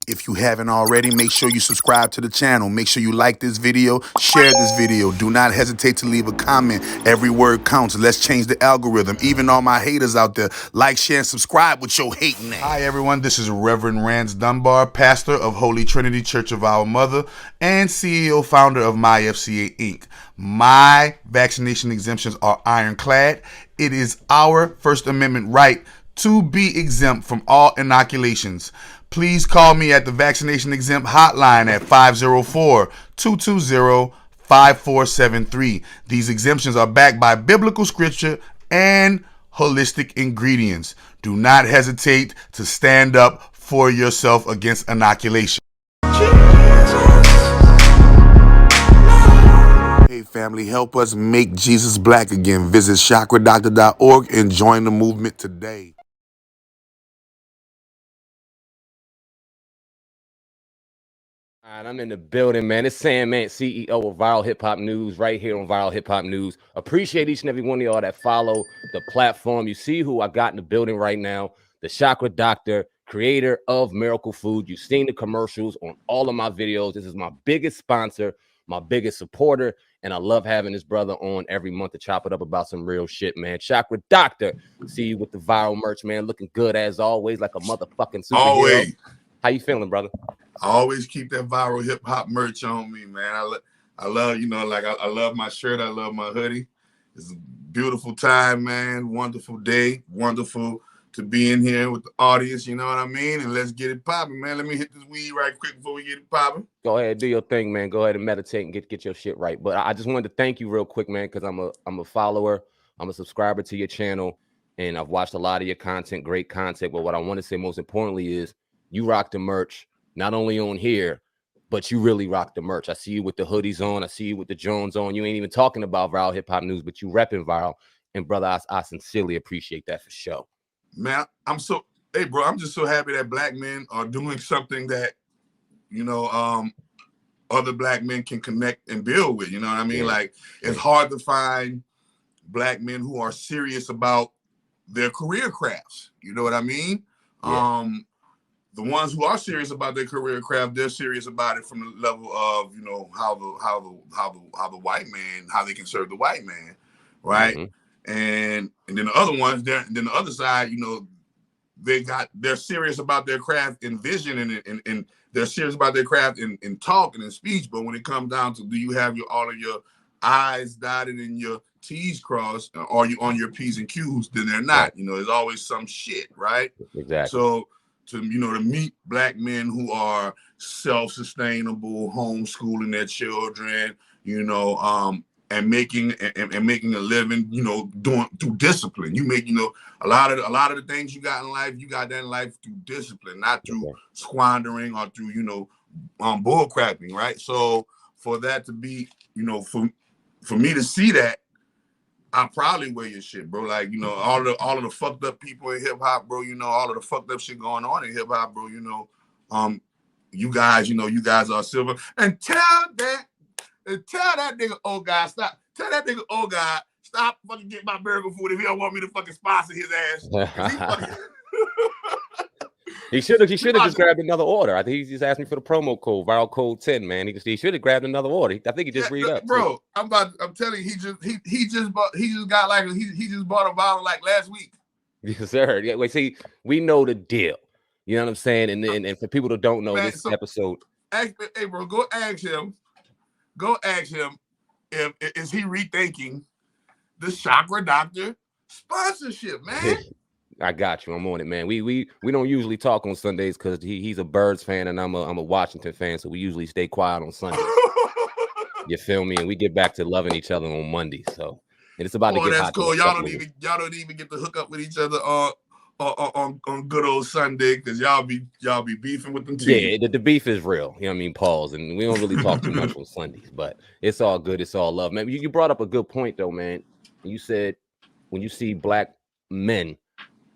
If you haven't already, make sure you subscribe to the channel. Make sure you like this video, share this video. Do not hesitate to leave a comment. Every word counts. Let's change the algorithm. Even all my haters out there, like, share, and subscribe with your hating ass. Hi, everyone. This is Reverend Rance Dunbar, pastor of Holy Trinity Church of Our Mother and CEO founder of MyFCA Inc. My vaccination exemptions are ironclad. It is our First Amendment right to be exempt from all inoculations. Please call me at the Vaccination Exempt hotline at 504-220-5473. These exemptions are backed by biblical scripture and holistic ingredients. Do not hesitate to stand up for yourself against inoculation. Hey family, help us make Jesus black again. Visit chakradoctor.org and join the movement today. All right, I'm in the building, man. It's Sandman, CEO of Viral Hip Hop News, right here on Viral Hip Hop News. Appreciate each and every one of y'all that follow the platform. You see who I got in the building right now, the Chakra Doctor, creator of Miracle Food. You've seen the commercials on all of my videos. This is my biggest sponsor, my biggest supporter, and I love having this brother on every month to chop it up about some real shit, man. Chakra Doctor, see you with the viral merch, man. Looking good as always, like a motherfucking superhero. Always. How you feeling, brother? I always keep that viral hip hop merch on me, man. I love, you know, like I love my shirt. I love my hoodie. It's a beautiful time, man. Wonderful day. Wonderful to be in here with the audience. You know what I mean? And let's get it popping, man. Let me hit this weed right quick before we get it popping. Go ahead, do your thing, man. Go ahead and meditate and get your shit right. But I just wanted to thank you real quick, man, because I'm a follower. I'm a subscriber to your channel, and I've watched a lot of your content, great content. But what I want to say most importantly is you rock the merch. Not only on here, but you really rock the merch. I see you with the hoodies on. I see you with the Jones on. You ain't even talking about Viral Hip Hop News, but you repping Viral. And brother, I sincerely appreciate that for sure. Man, I'm just so happy that black men are doing something that, you know, other black men can connect and build with. You know what I mean? Yeah. Like, it's hard to find black men who are serious about their career crafts. You know what I mean? Yeah. The ones who are serious about their career craft, they're serious about it from the level of, you know, how the white man, how they can serve the white man, right? Mm-hmm. And then the other ones, then the other side, you know, they're serious about their craft in vision and they're serious about their craft in talk and in speech. But when it comes down to, do you have all of your I's dotted and your T's crossed, or are you on your P's and Q's? Then they're not. You know, there's always some shit, right? Exactly. So to meet black men who are self-sustainable, homeschooling their children, you know, and making a living, you know, through discipline. You make, you know, a lot of the things you got in life, you got that in life through discipline, not through squandering or through, you know, bull crapping, right? So for that to be, you know, for me to see that, I probably wear your shit, bro. Like, you know, all of the fucked up people in hip hop, bro. You know, all of the fucked up shit going on in hip hop, bro. You know, you guys are silver. And tell that nigga old guy stop. Tell that nigga old guy stop fucking getting my burger food if he don't want me to fucking sponsor his ass. He should have just grabbed another order. I think he just asked me for the promo code, viral code 10, man. He should have grabbed another order. I think he just read up. Bro, I'm telling you, he just bought a bottle like last week. Yes, sir. Yeah, wait, see, we know the deal. You know what I'm saying? And for people that don't know, man, this episode. Hey, bro, go ask him if is he rethinking the Chakra Doctor sponsorship, man. I got you. I'm on it, man. We don't usually talk on Sundays because he's a Birds fan and I'm a Washington fan, so we usually stay quiet on Sundays. You feel me? And we get back to loving each other on Monday. So, and it's about to get hot. That's cool. Y'all don't even get to hook up with each other on good old Sunday because y'all be beefing with them too. Yeah, the beef is real. You know what I mean? Pause. And we don't really talk too much on Sundays, but it's all good. It's all love, man. You brought up a good point though, man. You said when you see black men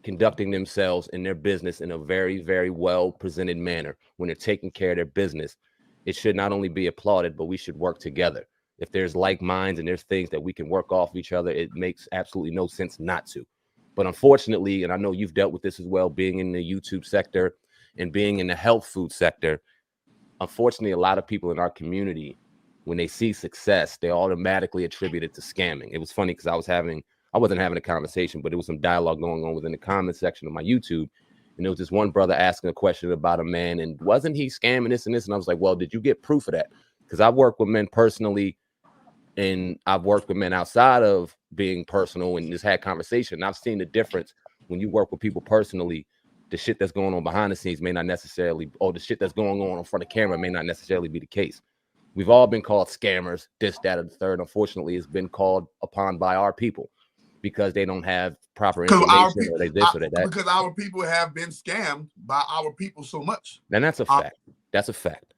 conducting themselves in their business in a very, very well presented manner, when they're taking care of their business, it should not only be applauded, but we should work together. If there's like minds and there's things that we can work off each other, it makes absolutely no sense not to. But unfortunately, and I know you've dealt with this as well, being in the YouTube sector and being in the health food sector, unfortunately, a lot of people in our community, when they see success, they automatically attribute it to scamming. It was funny because I wasn't having a conversation, but there was some dialogue going on within the comment section of my YouTube. And there was this one brother asking a question about a man, and wasn't he scamming this and this? And I was like, well, did you get proof of that? Because I've worked with men personally, and I've worked with men outside of being personal and just had conversation. And I've seen the difference when you work with people personally. The shit that's going on behind the scenes may not necessarily, or the shit that's going on in front of camera may not necessarily be the case. We've all been called scammers, this, that, or the third. Unfortunately, it's been called upon by our people because they don't have proper information, or they this or that. Because our people have been scammed by our people so much. And that's a fact. That's a fact.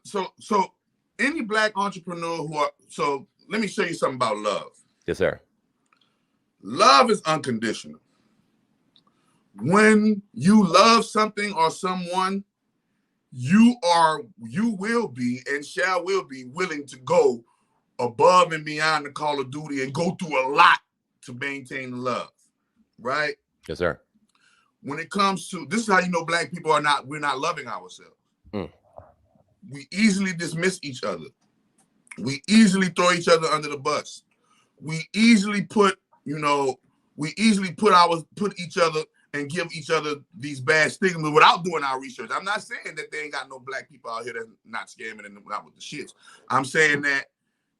So any black entrepreneur so let me show you something about love. Yes, sir. Love is unconditional. When you love something or someone, you will be and will be willing to go above and beyond the call of duty and go through a lot to maintain the love, right? Yes, sir. When it comes to, this is how you know black people we're not loving ourselves. We easily dismiss each other. We easily throw each other under the bus. We easily put each other and give each other these bad stigmas without doing our research. I'm not saying that they ain't got no black people out here that's not scamming and not with the shits. I'm saying that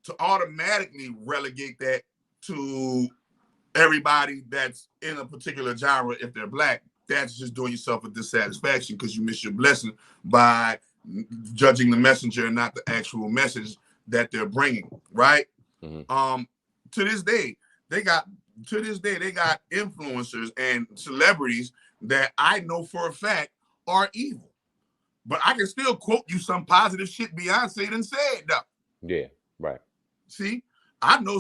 to automatically relegate that to everybody that's in a particular genre, if they're black, that's just doing yourself a dissatisfaction because you miss your blessing by judging the messenger and not the actual message that they're bringing, right? Mm-hmm. To this day, they got influencers and celebrities that I know for a fact are evil. But I can still quote you some positive shit Beyonce done said, though. Yeah, right. See, I know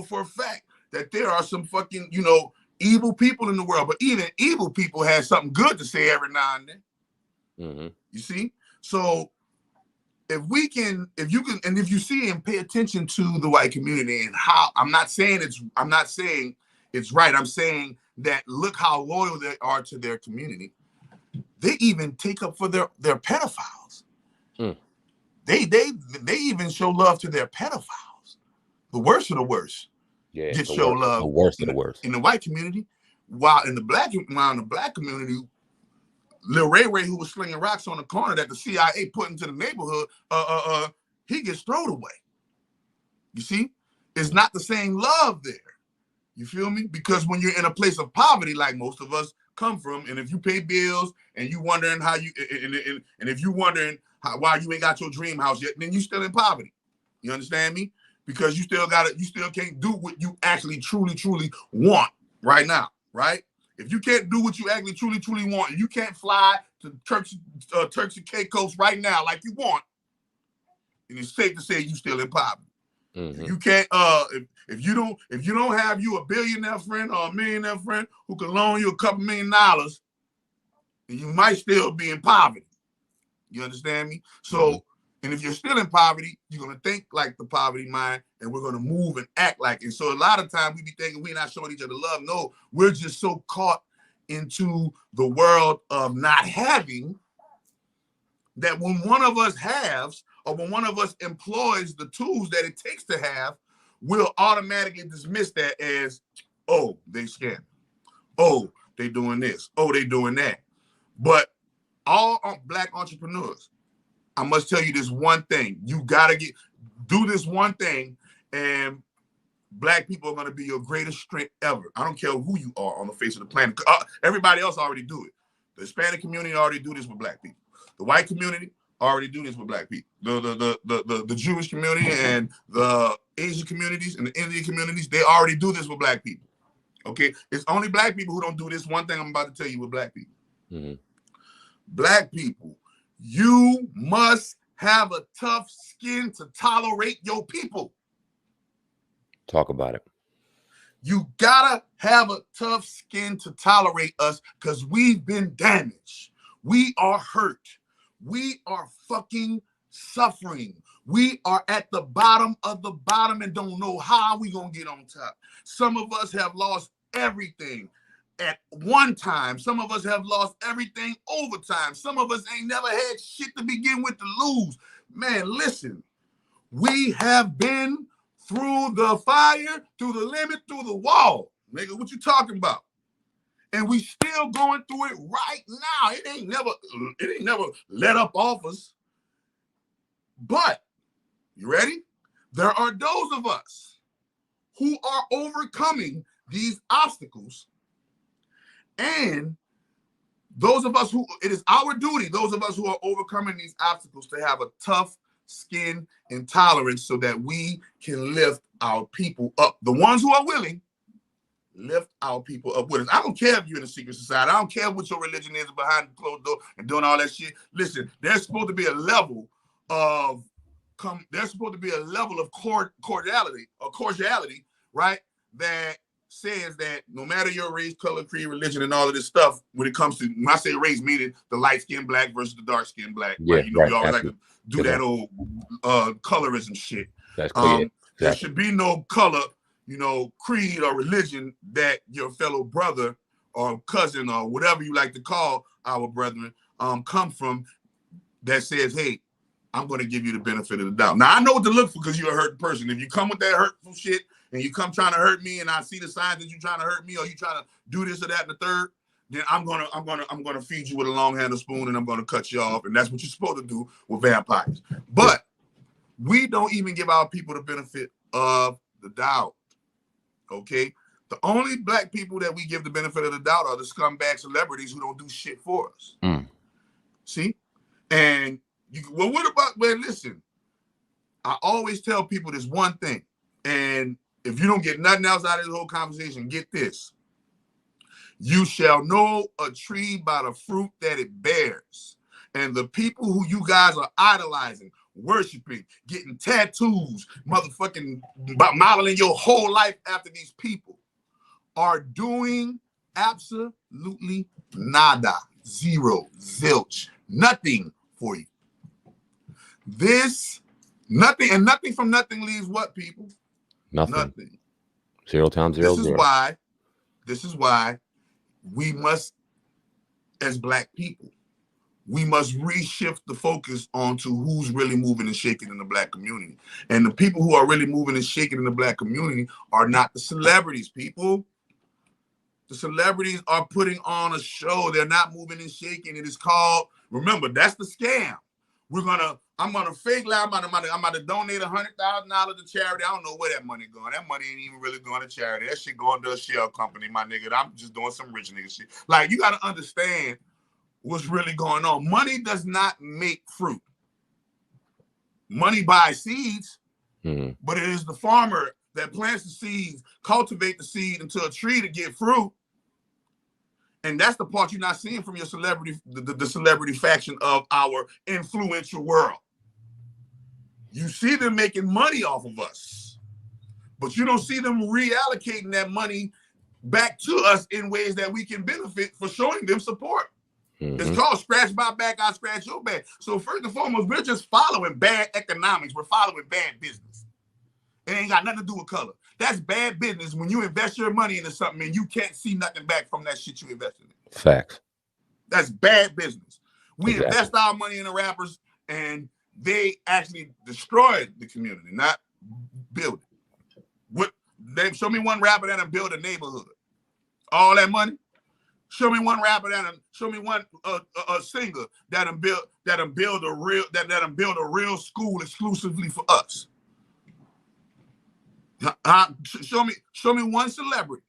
for a fact that there are some fucking, evil people in the world, but even evil people have something good to say every now and then. Mm-hmm. You see? So if you see and pay attention to the white community and how, I'm not saying it's right. I'm saying that look how loyal they are to their community. They even take up for their pedophiles. Mm. They even show love to their pedophiles. The worst of the worst. Yeah, just show love. The worst of the worst. In the white community, while in the black community, Lil Ray Ray, who was slinging rocks on the corner that the CIA put into the neighborhood, he gets thrown away. You see? It's not the same love there. You feel me? Because when you're in a place of poverty, like most of us come from, and if you pay bills and you wondering how you, and if you wondering why you ain't got your dream house yet, then you still in poverty. You understand me? Because you still can't do what you actually truly want right now, right? If you can't do what you actually truly want, and you can't fly to Turks and Caicos right now like you want, then it's safe to say you still in poverty. Mm-hmm. You can't if you don't have you a billionaire friend or a millionaire friend who can loan you a couple $1 million, then you might still be in poverty. You understand me? So, and if you're still in poverty, you're gonna think like the poverty mind, and we're gonna move and act like it. So a lot of times we be thinking we're not showing each other love. No, we're just so caught into the world of not having that when one of us has, or when one of us employs the tools that it takes to have, we'll automatically dismiss that as, oh, they scam. Oh, they doing this. Oh, they doing that. But all black entrepreneurs, I must tell you this one thing. You gotta do this one thing, and black people are gonna be your greatest strength ever. I don't care who you are on the face of the planet. Everybody else already do it. The Hispanic community already do this with black people. The white community already do this with black people. The Jewish community and the Asian communities and the Indian communities, they already do this with black people. Okay, it's only black people who don't do this one thing I'm about to tell you with black people. Mm-hmm. Black people, you must have a tough skin to tolerate your people. Talk about it. You gotta have a tough skin to tolerate us because we've been damaged. We are hurt. We are fucking suffering. We are at the bottom of the bottom and don't know how we gonna get on top. Some of us have lost everything. at one time. Some of us have lost everything over time. Some of us ain't never had shit to begin with to lose. Man, listen, we have been through the fire, through the limit, through the wall. Nigga, what you talking about? And we still going through it right now. It ain't never let up off us. But, you ready? There are those of us who are overcoming these obstacles, and those of us who, it is our duty, those of us who are overcoming these obstacles, to have a tough skin and tolerance so that we can lift our people up. The ones who are willing, lift our people up with us. I don't care if you're in a secret society. I don't care what your religion is behind the closed door and doing all that shit. Listen, there's supposed to be a level of cordiality, right? That says that no matter your race, color, creed, religion, and all of this stuff, when it comes to, when I say race, meaning the light-skinned black versus the dark-skinned black, Yeah, right? You know, we always like to do that old colorism shit. That's clear. There should be no color, you know, creed or religion that your fellow brother or cousin or whatever you like to call our brethren come from that says, hey, I'm going to give you the benefit of the doubt. Now, I know what to look for because you're a hurt person. If you come with that hurtful shit and you come trying to hurt me and I see the signs that you're trying to hurt me or you trying to do this or that and the third, then I'm gonna feed you with a long-handled spoon and I'm gonna cut you off. And that's what you're supposed to do with vampires. But we don't even give our people the benefit of the doubt. Okay? The only black people that we give the benefit of the doubt are the scumbag celebrities who don't do shit for us. See? And well, what about, well, listen, I always tell people this one thing, and if you don't get nothing else out of this whole conversation, get this. You shall know a tree by the fruit that it bears. And the people who you guys are idolizing, worshiping, getting tattoos, motherfucking modeling your whole life after these people are doing absolutely nada, zero, zilch, nothing for you. This, nothing, and nothing from nothing leaves what, people? Nothing. 0 times 0. This is why we must, as black people, we must reshift the focus onto who's really moving and shaking in the black community. And the people who are really moving and shaking in the black community are not the celebrities, people. The celebrities are putting on a show. They're not moving and shaking. It is called, remember, that's the scam. I'm gonna fake lie. I'm about to donate $100,000 to charity. I don't know where that money going. That money ain't even really going to charity. That shit going to a shell company, my nigga. I'm just doing some rich nigga shit. Like, you got to understand what's really going on. Money does not make fruit. Money buys seeds, but it is the farmer that plants the seeds, cultivate the seed into a tree to get fruit. And that's the part you're not seeing from your celebrity, the celebrity faction of our influential world. You see them making money off of us, but you don't see them reallocating that money back to us in ways that we can benefit for showing them support. It's called scratch my back, I scratch your back. So first and foremost, we're just following bad economics. We're following bad business. It ain't got nothing to do with color. That's bad business when you invest your money into something and you can't see nothing back from that shit you invested in. Facts. That's bad business. We invest our money in the rappers and they actually destroyed the community, not build it. What, they show me one rapper that build a neighborhood. All that money. Show me one rapper show me one a singer that build a real school exclusively for us. Show me one celebrity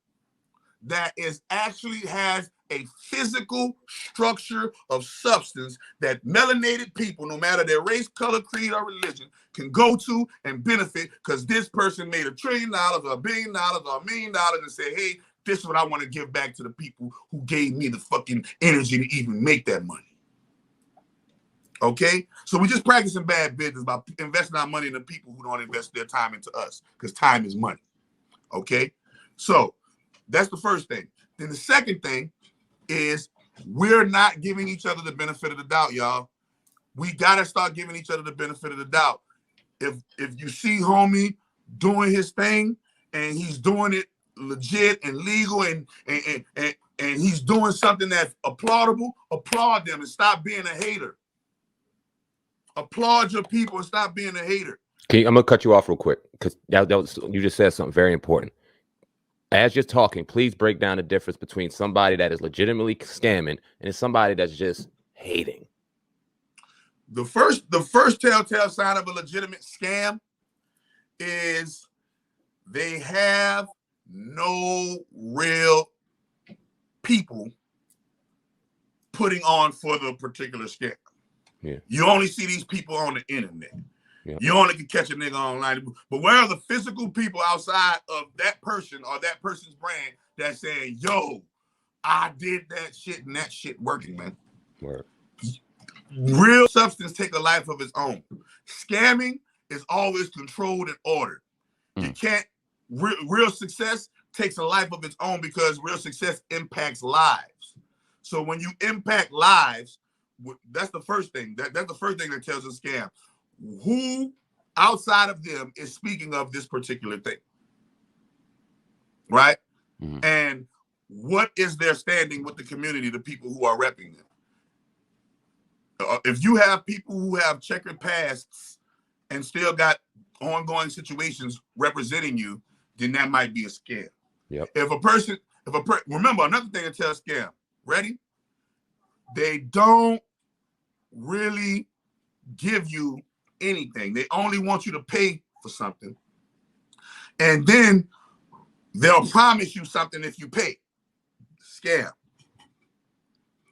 that is actually has a physical structure of substance that melanated people, no matter their race, color, creed, or religion, can go to and benefit because this person made $1 trillion or $1 billion or $1 million and say, hey, this is what I want to give back to the people who gave me the fucking energy to even make that money. Okay? So we're just practicing bad business by investing our money in the people who don't invest their time into us because time is money. Okay? So that's the first thing. Then the second thing is we're not giving each other the benefit of the doubt, y'all. We got to start giving each other the benefit of the doubt. If you see homie doing his thing and he's doing it legit and legal and and he's doing something that's applaudable, applaud them and stop being a hater. Applaud your people and stop being a hater. I'm gonna cut you off real quick because you just said something very important. As you're talking, please break down the difference between somebody that is legitimately scamming and somebody that's just hating. The first telltale sign of a legitimate scam is they have no real people putting on for the particular scam. Yeah. You only see these people on the internet. Yeah. You only can catch a nigga online. But where are the physical people outside of that person or that person's brand that's saying, yo, I did that shit and that shit working, man? Word. Real substance take a life of its own. Scamming is always controlled and ordered. You can't, real success takes a life of its own because real success impacts lives. So when you impact lives, that's the first thing. That's the first thing that tells a scam. Who outside of them is speaking of this particular thing, right? And what is their standing with the community, the people who are repping them? If you have people who have checkered pasts and still got ongoing situations representing you, then that might be a scam. Yep. Remember another thing that tells scam, ready? They don't really give you anything. They only want you to pay for something. And then they'll promise you something if you pay. Scam.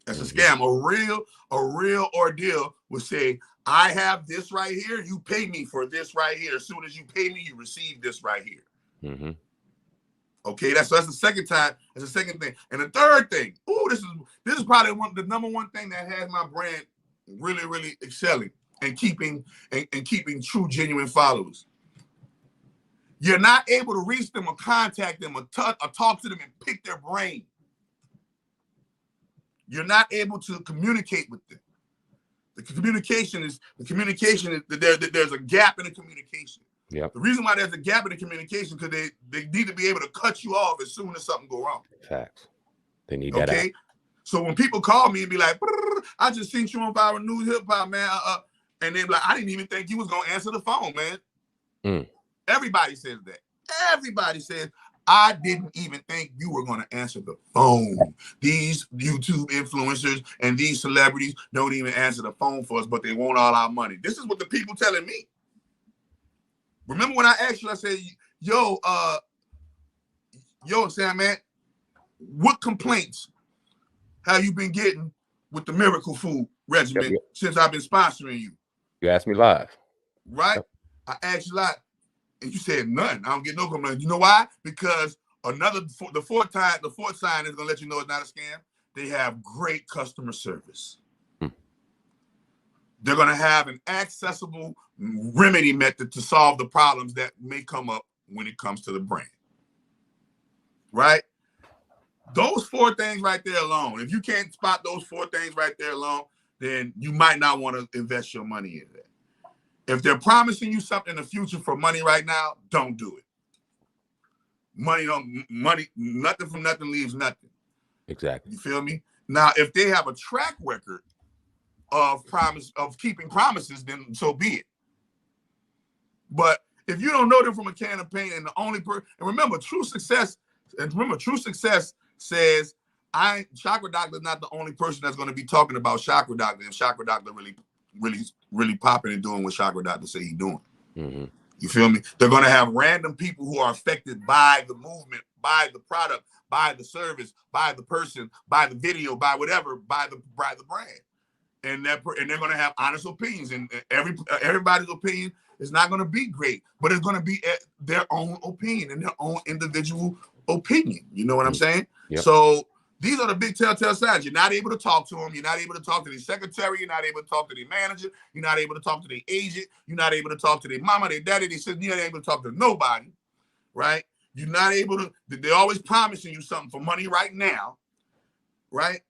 That's a scam. A real ordeal would say, I have this right here. You pay me for this right here. As soon as you pay me, you receive this right here. Okay, that's the second time. That's the second thing. And the third thing. This is probably the number one thing that has my brand really, really excelling and keeping true, genuine followers. You're not able to reach them or contact them or talk to them and pick their brain. You're not able to communicate with them. There's a gap in the communication. Yep. The reason why there's a gap in the communication because they need to be able to cut you off as soon as something go wrong. Facts. They need that. Okay. So when people call me and be like, I just seen you on Viral News Hip Hop, man, and they're like, I didn't even think you was gonna answer the phone, man. Everybody says that. Everybody says, I didn't even think you were going to answer the phone. These YouTube influencers and these celebrities don't even answer the phone for us, but they want all our money. This is what the people telling me. Remember when I asked you, I said, yo, Sam, man, what complaints have you been getting with the Miracle Food regimen since I've been sponsoring you? You asked me live. Right? Yep. I asked you live. And you said none. I don't get no complaints. You know why? Because the fourth sign is gonna let you know it's not a scam. They have great customer service. They're gonna have an accessible remedy method to solve the problems that may come up when it comes to the brand. Right? Those four things right there alone. If you can't spot those four things right there alone, then you might not want to invest your money in that. If they're promising you something in the future for money right now, don't do it. Nothing from nothing leaves nothing. Exactly. You feel me? Now, if they have a track record of keeping promises, then so be it. But if you don't know them from a can of paint, and remember, true success says Chakra Doctor is not the only person that's going to be talking about Chakra Doctor, and Chakra Doctor really popping and doing what Chakra Doctor say he's doing. You feel me? They're going to have random people who are affected by the movement, by the product, by the service, by the person, by the video, by whatever, by the brand. And they're going to have honest opinions. And everybody's opinion is not going to be great, but it's going to be their own opinion and their own individual opinion. You know what I'm saying? Yep. So these are the big telltale signs. You're not able to talk to them. You're not able to talk to the secretary. You're not able to talk to the manager. You're not able to talk to the agent. You're not able to talk to their mama, their daddy. They said you're not able to talk to nobody, right? You're not able to. They're always promising you something for money right now, right?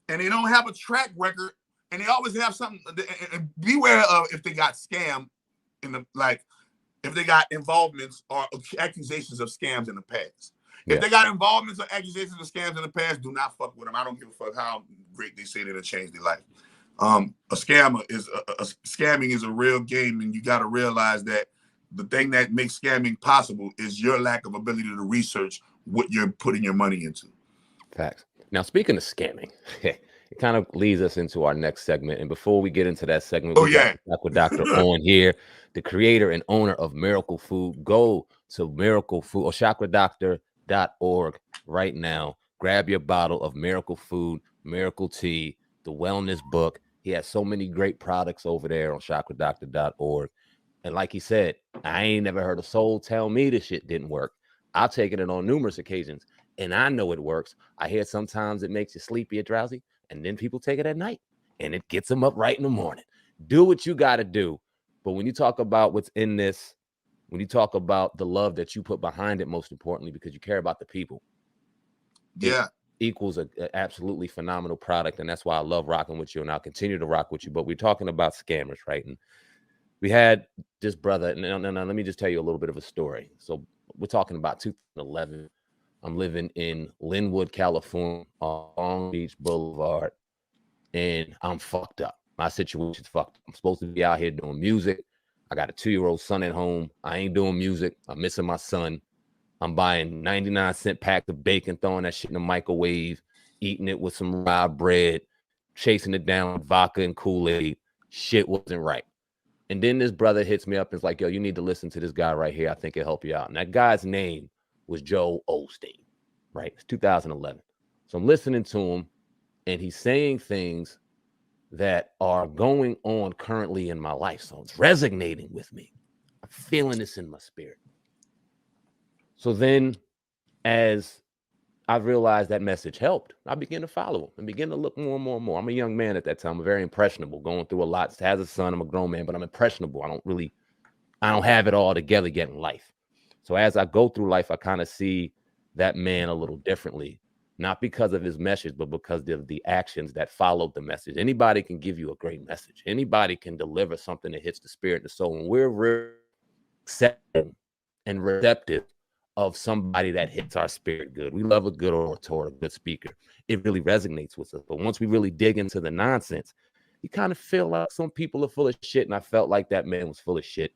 And they don't have a track record, and they always have something. And beware of if they got scammed if they got involvements or accusations of scams in the past. If they got involvements or accusations or scams in the past, do not fuck with them. I don't give a fuck how great they say they'll change their life. A scammer is scamming is a real game, and you got to realize that the thing that makes scamming possible is your lack of ability to research what you're putting your money into. Facts. Now, speaking of scamming, it kind of leads us into our next segment. And before we get into that segment, we got the Chakra Doctor on here, the creator and owner of Miracle Food. Go to Miracle Food or chakradoctor.org right now. Grab your bottle of Miracle Food, Miracle Tea, the wellness book. He has so many great products over there on chakradoctor.org. And like he said, I ain't never heard a soul tell me this shit didn't work. I've taken it on numerous occasions, and I know it works. I hear sometimes it makes you sleepy or drowsy, and then people take it at night, and it gets them up right in the morning. Do what you got to do. But when you talk about what's in this, when you talk about the love that you put behind it, most importantly, because you care about the people, it equals an absolutely phenomenal product, and that's why I love rocking with you, and I'll continue to rock with you. But we're talking about scammers, right? And we had this brother. No, let me just tell you a little bit of a story. So we're talking about 2011. I'm living in Linwood, California, on Long Beach Boulevard, and I'm fucked up. My situation's fucked up. I'm supposed to be out here doing music. I got a 2-year-old son at home. I ain't doing music. I'm missing my son. I'm buying 99-cent packs of bacon, throwing that shit in the microwave, eating it with some rye bread, chasing it down with vodka and Kool-Aid. Shit wasn't right. And then this brother hits me up and is like, yo, you need to listen to this guy right here. I think it'll help you out. And that guy's name was Joel Osteen, right? It's 2011. So I'm listening to him, and he's saying things that are going on currently in my life. So it's resonating with me. I'm feeling this in my spirit. So then, as I realized that message helped, I began to follow him and begin to look more and more and more. I'm a young man at that time. I'm very impressionable, going through a lot. As a son, I'm a grown man, but I'm impressionable. I don't have it all together yet in life. So as I go through life, I kind of see that man a little differently, not because of his message, but because of the actions that followed the message. Anybody can give you a great message. Anybody can deliver something that hits the spirit and the soul. And we're really accepting and receptive of somebody that hits our spirit good. We love a good orator, a good speaker. It really resonates with us. But once we really dig into the nonsense, you kind of feel like some people are full of shit. And I felt like that man was full of shit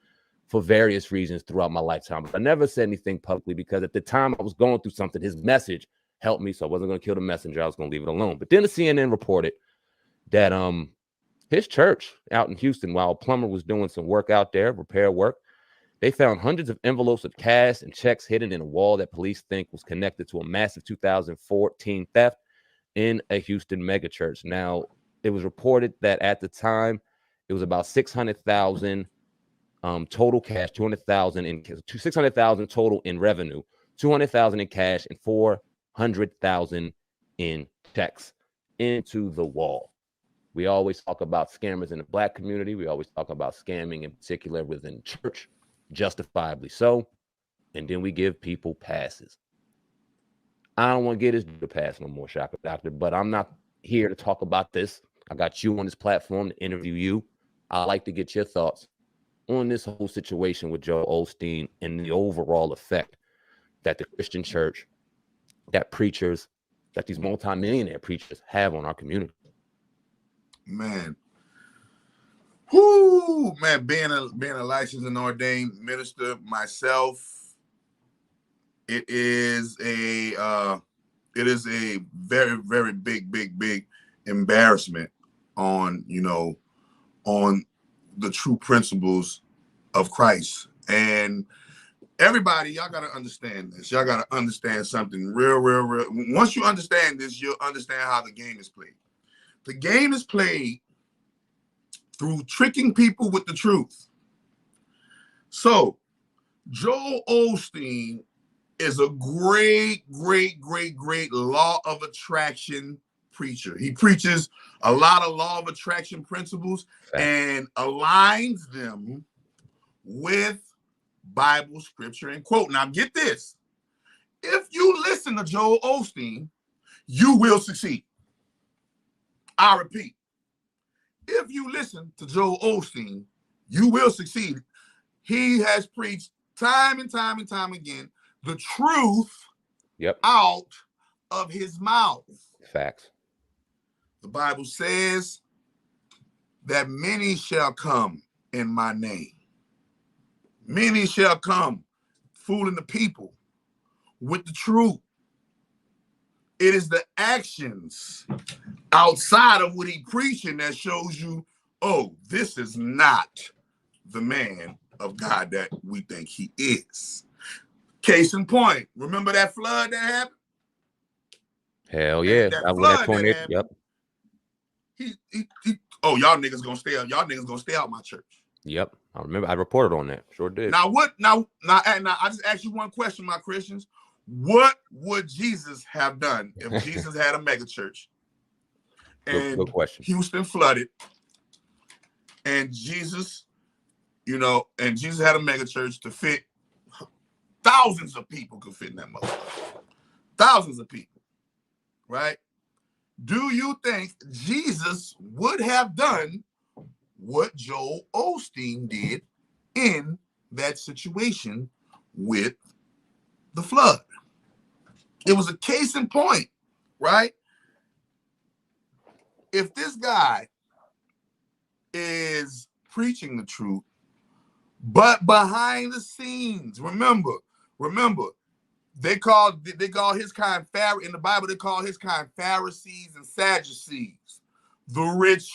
for various reasons throughout my lifetime. But I never said anything publicly because at the time I was going through something. His message helped me, so I wasn't going to kill the messenger. I was going to leave it alone. But then the CNN reported that his church out in Houston, while a plumber was doing some work out there, repair work, they found hundreds of envelopes of cash and checks hidden in a wall that police think was connected to a massive 2014 theft in a Houston megachurch. Now, it was reported that at the time, it was about 600,000 total cash, 200,000 in 600,000 total in revenue, 200,000 in cash, and 400,000 in checks into the wall. We always talk about scammers in the Black community. We always talk about scamming in particular within church, justifiably so. And then we give people passes. I don't want to get this pass no more, Chakra Doctor, but I'm not here to talk about this. I got you on this platform to interview you. I'd like to get your thoughts on this whole situation with Joel Osteen and the overall effect that the Christian church, that preachers, that these multimillionaire preachers have on our community. Man. Whoo, man, being a licensed and ordained minister myself, it is a very, very big embarrassment on the true principles of Christ. And everybody, y'all got to understand this. Y'all got to understand something real. Once you understand this, you'll understand how the game is played. The game is played through tricking people with the truth. So, Joel Osteen is a great law of attraction preacher. He preaches a lot of law of attraction principles and aligns them with Bible, scripture, and quote. Now, get this. If you listen to Joel Osteen, you will succeed. I repeat. If you listen to Joel Osteen, you will succeed. He has preached time and time again the truth out of his mouth. Facts. The Bible says that many shall come in my name. Many shall come fooling the people with the truth. It is the actions outside of what he preaching that shows you, oh, this is not the man of God that we think he is. Case in point, remember that flood that happened? Hell yeah. That flood that happened. Yep. Oh, y'all niggas gonna stay out. Y'all niggas gonna stay out my church. Yep. I remember I reported on that. Sure did. Now I just ask you one question, my Christians. What would Jesus have done if Jesus had a mega church and good question. Houston flooded and Jesus, and Jesus had a mega church to fit thousands of people could fit in that motherfucker. Thousands of people, right? Do you think Jesus would have done what Joel Osteen did in that situation with the flood? It was a case in point, right? If this guy is preaching the truth, but behind the scenes, remember, they call his kind in the Bible, they call his kind Pharisees and Sadducees, the rich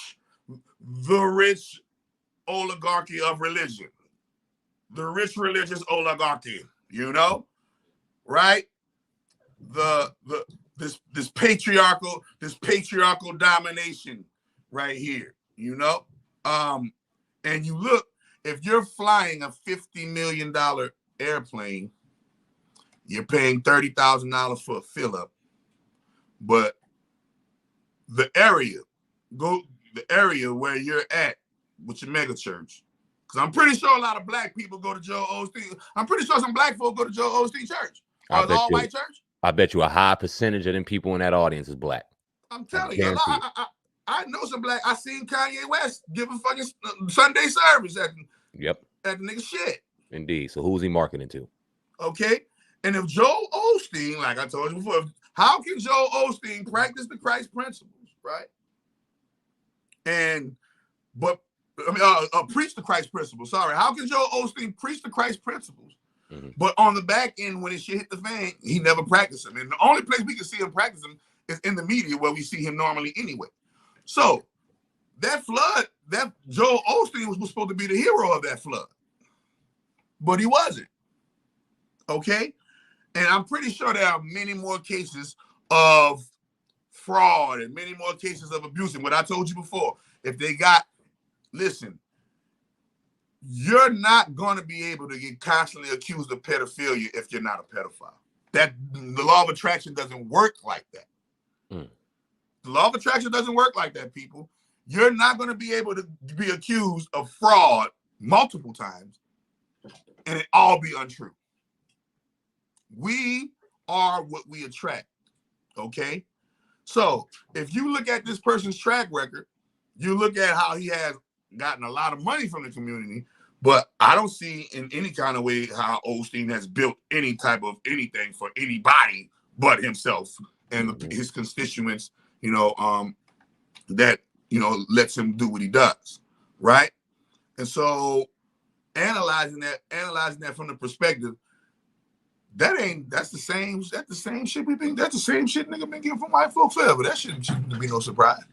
oligarchy of religion, the rich religious oligarchy, right? This patriarchal domination right here, and you look, if you're flying a $50 million airplane, you're paying $30,000 for a fill up, but the area where you're at with your mega church, because I'm pretty sure a lot of black people go to Joel Osteen. I'm pretty sure some black folk go to Joel Osteen church. Or the all-white church. I bet you a high percentage of them people in that audience is black. I'm telling you, I know some black. I seen Kanye West give a fucking Sunday service at the nigga shit. Indeed. So who's he marketing to? Okay. And if Joel Osteen, like I told you before, how can Joel Osteen practice the Christ principles, right? Preach the Christ principles. Sorry. How can Joel Osteen preach the Christ principles? Mm-hmm. But on the back end, when his shit hit the fan, he never practiced them. And the only place we can see him practice them is in the media, where we see him normally anyway. So that flood, that Joel Osteen was supposed to be the hero of that flood, but he wasn't. Okay, and I'm pretty sure there are many more cases of fraud and many more cases of abuse. And what I told you before, listen, you're not going to be able to get constantly accused of pedophilia if you're not a pedophile. That the law of attraction doesn't work like that. Mm. The law of attraction doesn't work like that, people. You're not going to be able to be accused of fraud multiple times and it all be untrue. We are what we attract, okay? So if you look at this person's track record, you look at how he has gotten a lot of money from the community, but I don't see in any kind of way how Osteen has built any type of anything for anybody but himself and his constituents, that, lets him do what he does, right? And so analyzing that from the perspective, that's the same shit we think. That's the same shit nigga been getting from white folks forever. That shouldn't be no surprise.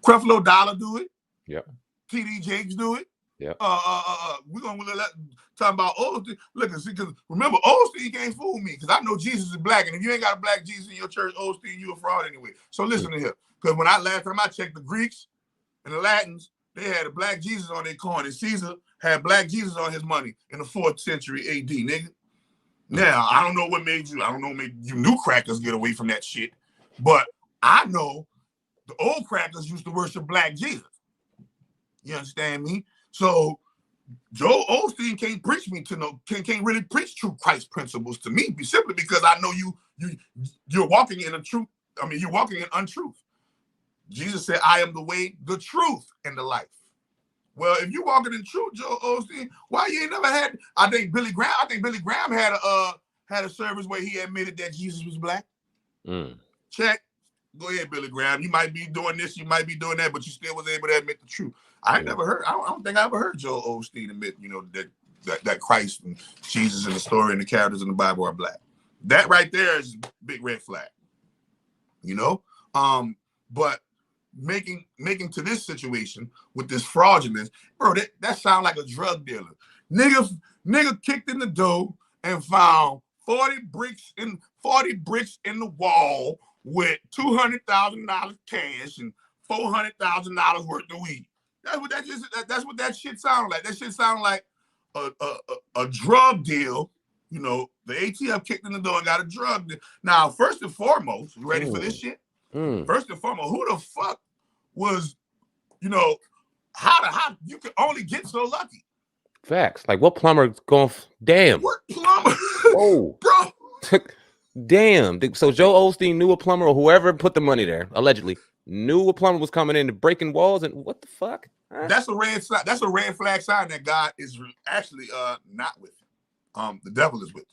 Creflo Dollar do it. Yep. TD Jakes do it. Yep. We're gonna talk about Osteen. Look, because remember, Osteen can't fool me because I know Jesus is black, and if you ain't got a black Jesus in your church, Osteen, you a fraud anyway. So listen to him, because last time I checked, the Greeks and the Latins, they had a black Jesus on their coin, and Caesar had black Jesus on his money in the 4th century AD, nigga. Now, I don't know what made you new crackers get away from that shit, but I know the old crackers used to worship black Jesus. You understand me? So Joel Osteen can't can't really preach true Christ principles to me, simply because I know you're walking in you're walking in untruth. Jesus said, "I am the way, the truth, and the life." Well, if you walking in truth, Joel Osteen, why you ain't never had? I think Billy Graham had had a service where he admitted that Jesus was black? Mm. Check. Go ahead, Billy Graham. You might be doing this, you might be doing that, but you still was able to admit the truth. I never heard. I don't think I ever heard Joel Osteen admit, that Christ and Jesus and the story and the characters in the Bible are black. That right there is a big red flag. But making to this situation with this fraudulence, bro, that sound like a drug dealer. Nigga kicked in the door and found 40 bricks in the wall with $200,000 cash and $400,000 worth of weed. That's what that shit sounded like. That shit sounded like a drug deal. The ATF kicked in the door and got a drug deal. Now, first and foremost, you ready for this shit? First and foremost, who the fuck was, how you could only get so lucky? Facts. Like, what plumber going? Damn. What plumber? Oh, bro. Damn. So Joe Osteen knew a plumber, or whoever put the money there, allegedly, knew a plumber was coming in and breaking walls. And what the fuck? Huh? That's a red flag sign that God is actually not with him. The devil is with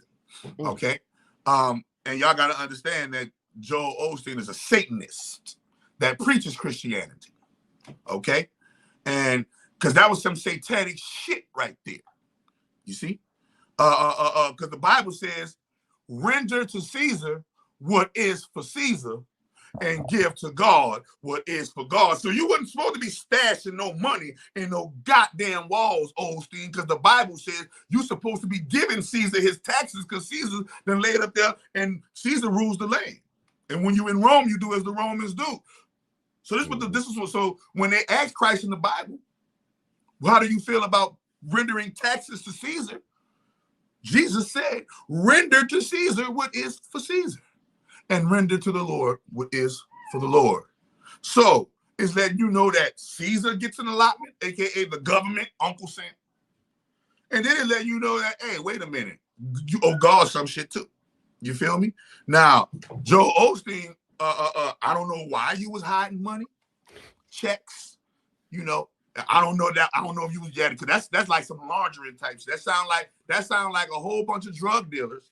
him. Okay. And y'all got to understand that Joel Osteen is a Satanist that preaches Christianity. Okay. And because that was some satanic shit right there. You see? Because the Bible says, render to Caesar what is for Caesar and give to God what is for God. So you wasn't supposed to be stashing no money in no goddamn walls, Osteen, because the Bible says you're supposed to be giving Caesar his taxes because Caesar then laid up there and Caesar rules the land. And when you're in Rome, you do as the Romans do. So so when they asked Christ in the Bible, how do you feel about rendering taxes to Caesar? Jesus said, render to Caesar what is for Caesar, and render to the Lord what is for the Lord. So it's letting you know that Caesar gets an allotment, aka the government, Uncle Sam. And then it letting you know that, hey, wait a minute, you owe God some shit too. You feel me? Now, Joe Osteen, I don't know why you was hiding money, checks, I don't know if you was because that's like some laundering types. That sound like a whole bunch of drug dealers.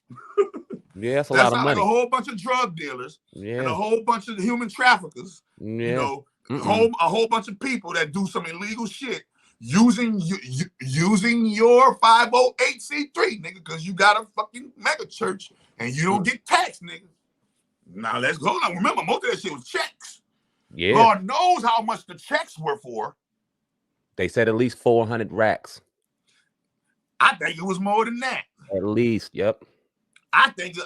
Yeah, that's a lot of money. Like a whole bunch of drug dealers and a whole bunch of human traffickers. Yeah. A whole bunch of people that do some illegal shit using your 508c3, nigga, because you got a fucking mega church and you don't get taxed, nigga. Now let's go. Now remember, most of that shit was checks. Yeah. Lord knows how much the checks were for. They said at least 400 racks. I think it was more than that. At least, yep. I think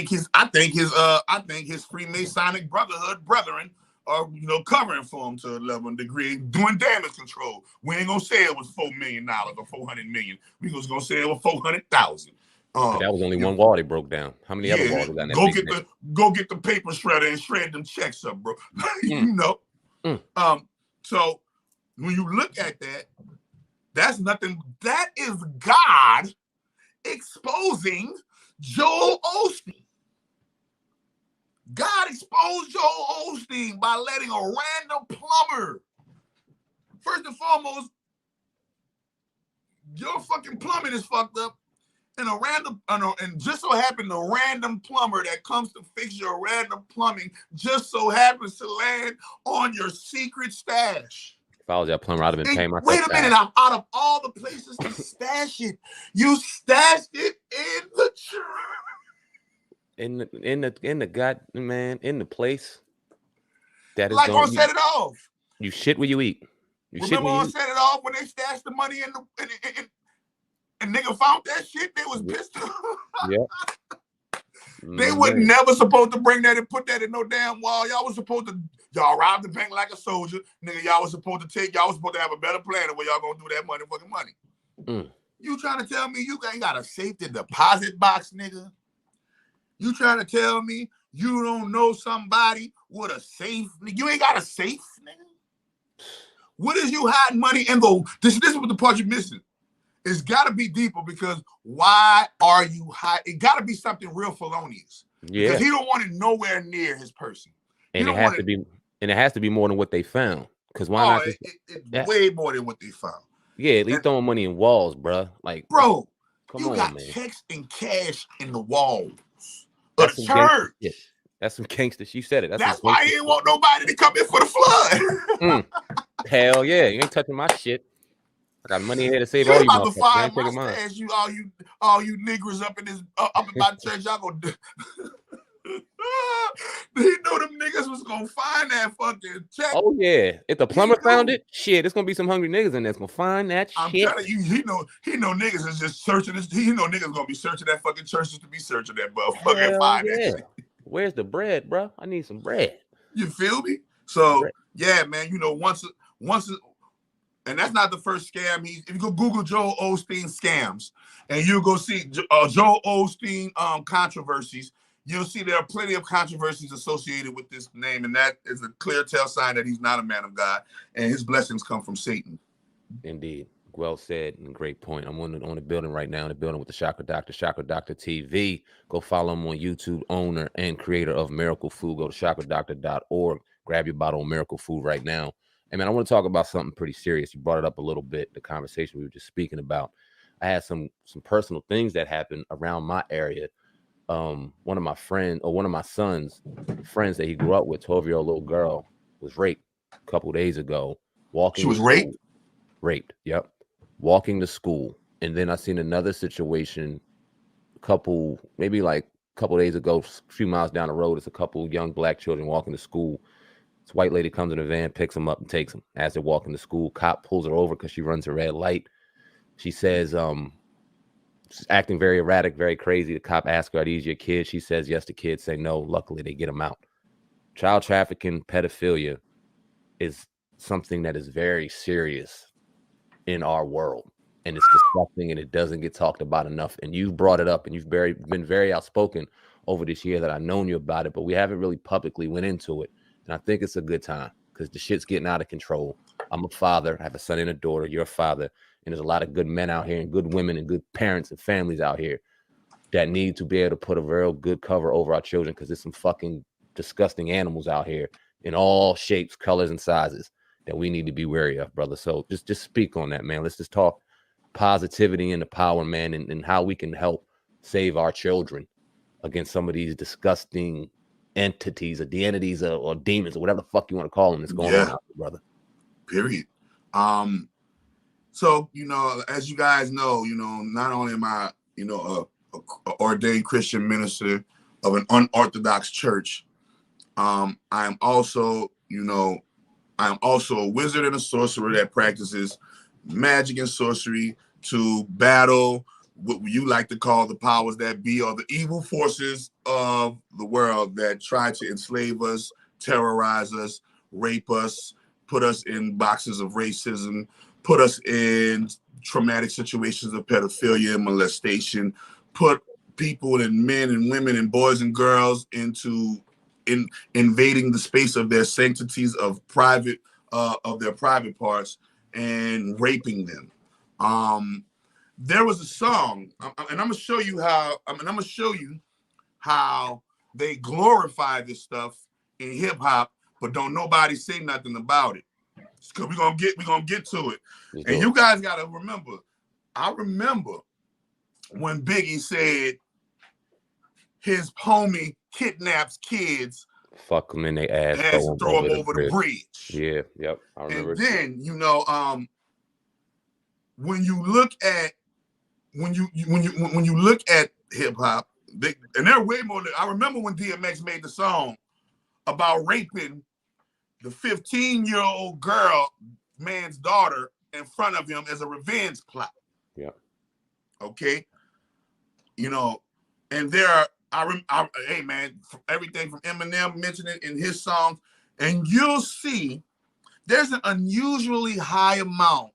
his Freemasonic Brotherhood brethren are covering for him to a level and degree, doing damage control. We ain't gonna say it was $4 million or 400 million. We was gonna say it was 400,000. That was only one wall they broke down. How many other walls was that? Go get the paper shredder and shred them checks up, bro. So when you look at that, that's nothing. That is God exposing Joel Osteen. God exposed Joel Osteen by letting a random plumber. First and foremost, your fucking plumbing is fucked up. And just so happened the random plumber that comes to fix your random plumbing just so happens to land on your secret stash. If I was that plumber, I'd have been paying myself. Wait a minute, out of all the places to stash it, you stashed it in the church. In the place that is like on Set It Off. You shit where you eat. Remember on Set It Off when they stashed the money in and nigga found that shit, they was pissed off. Yeah. They were never supposed to bring that and put that in no damn wall. Y'all robbed the bank like a soldier. Nigga, y'all was supposed to have a better plan of where y'all gonna do that motherfucking money. You trying to tell me you ain't got a safety deposit box, nigga? You trying to tell me you don't know somebody with a safe? You ain't got a safe, nigga? What is you hiding money in the? This is what the part you're missing. It's got to be deeper because why are you hiding? It got to be something real felonious. Yeah. Because he don't want it nowhere near his person. And it has to be more than what they found. Because why not? It's way more than what they found. Yeah, at least throwing money in walls, bro. Like, bro, Come You on, got man. checks and cash in the walls of That's the some gangster church. shit. That's some gangster. You said it. That's why he didn't want nobody to come in for the flood. Hell yeah, you ain't touching my shit. I got money here to save You all you about to motherfuckers. I find ain't my taking mine. stash. All you niggers up in this up in my church. Y'all gonna. He knew them niggas was gonna find that fucking check. Oh yeah, if the plumber found it, shit, there's gonna be some hungry niggas in there that's gonna find that I'm shit. telling you, he know niggas is just searching this. He know niggas gonna be searching that fucking church just to be searching that motherfucker and find that shit. Where's the bread, bro? I need some bread. You feel me? So yeah, man. You know, once, and that's not the first scam. If you go Google Joel Osteen scams, and you go see Joel Osteen controversies, you'll see there are plenty of controversies associated with this name, and that is a clear tell sign that he's not a man of God, and his blessings come from Satan. Indeed. Well said and great point. I'm on the building right now, in the building with the Chakra Doctor TV. Go follow him on YouTube, owner and creator of Miracle Food. Go to chakradoctor.org. Grab your bottle of Miracle Food right now. And man, I want to talk about something pretty serious. You brought it up a little bit, the conversation we were just speaking about. I had some personal things that happened around my area. One of my son's friends that he grew up with, 12-year-old little girl, was raped a couple days ago. She was raped? Raped, yep. Walking to school. And then I seen another situation maybe like a couple days ago, a few miles down the road. It's a couple young black children walking to school. This white lady comes in a van, picks them up and takes them. As they're walking to school, cop pulls her over because she runs a red light. She says, she's acting very erratic, very crazy. The cop asks her, are these your kids? She says, yes. The kids say no. Luckily, they get them out. Child trafficking, pedophilia is something that is very serious in our world, and it's disgusting, and it doesn't get talked about enough. And you've brought it up, and you've been very outspoken over this year that I've known you about it, but we haven't really publicly went into it. And I think it's a good time because the shit's getting out of control. I'm a father. I have a son and a daughter. You're a father. And there's a lot of good men out here and good women and good parents and families out here that need to be able to put a real good cover over our children, because there's some fucking disgusting animals out here in all shapes, colors, and sizes that we need to be wary of, brother. So just speak on that, man. Let's just talk positivity and the power, man, and how we can help save our children against some of these disgusting entities or deities or demons or whatever the fuck you want to call them that's going on out there, brother. Period. So, you know, as you guys know, you know, not only am I, you know, a ordained Christian minister of an unorthodox church, I am also, you know, I'm also a wizard and a sorcerer that practices magic and sorcery to battle what you like to call the powers that be, or the evil forces of the world that try to enslave us, terrorize us, rape us, put us in boxes of racism, put us in traumatic situations of pedophilia and molestation, put people and men and women and boys and girls into invading the space of their sanctities of their private parts and raping them. There was a song, and I'm gonna show you how they glorify this stuff in hip hop, but don't nobody say nothing about it. Cause we're gonna get to it. And you guys gotta remember, I remember when Biggie said his homie kidnaps kids, fuck them in their ass, has to throw them over the bridge. Yeah, yep. I remember. And then, you know, when you look at hip hop, and they're way more. I remember when DMX made the song about raping the 15-year-old girl, man's daughter, in front of him as a revenge plot. Yeah. Okay. You know, and there are, hey man, everything from Eminem mentioning in his songs, and you'll see there's an unusually high amount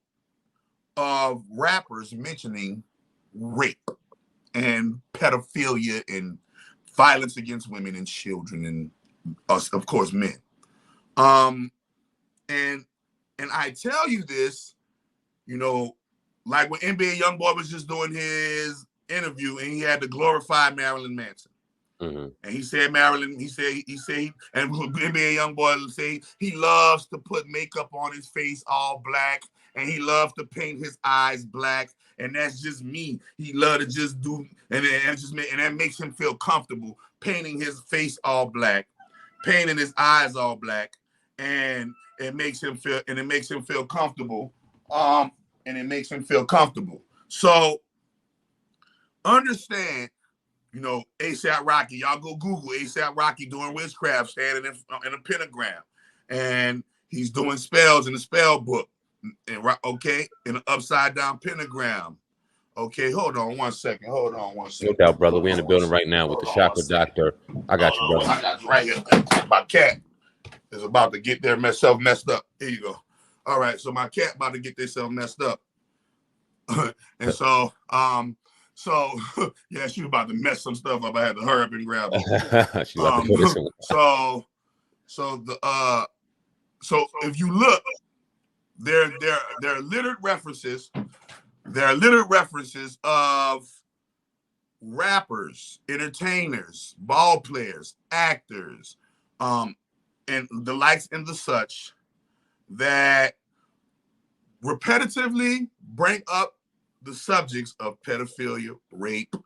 of rappers mentioning rape and pedophilia and violence against women and children and us, of course, men. And I tell you this, you know, like when NBA Youngboy was just doing his interview and he had to glorify Marilyn Manson. Mm-hmm. And he said Marilyn, he said, and NBA Youngboy say he loves to put makeup on his face all black, and he loves to paint his eyes black, and that's just me. He love to just do, and that makes him feel comfortable, painting his face all black, painting his eyes all black, and it makes him feel comfortable. And it makes him feel comfortable. So understand, ASAP Rocky. Y'all go Google ASAP Rocky doing witchcraft, standing in a pentagram, and he's doing spells in the spell book. And in an upside down pentagram. Okay, hold on one second. No doubt, brother. We're in the building right now with the Chakra Doctor. I got you, brother. I got you right here. My cat is about to get their messed up. Here you go. All right, so my cat about to get themselves messed up. And so yeah, she was about to mess some stuff up. I had to hurry up and grab it. So if you look, there are littered references. There are littered references of rappers, entertainers, ball players, actors, and the likes and the such that repetitively bring up the subjects of pedophilia, rape,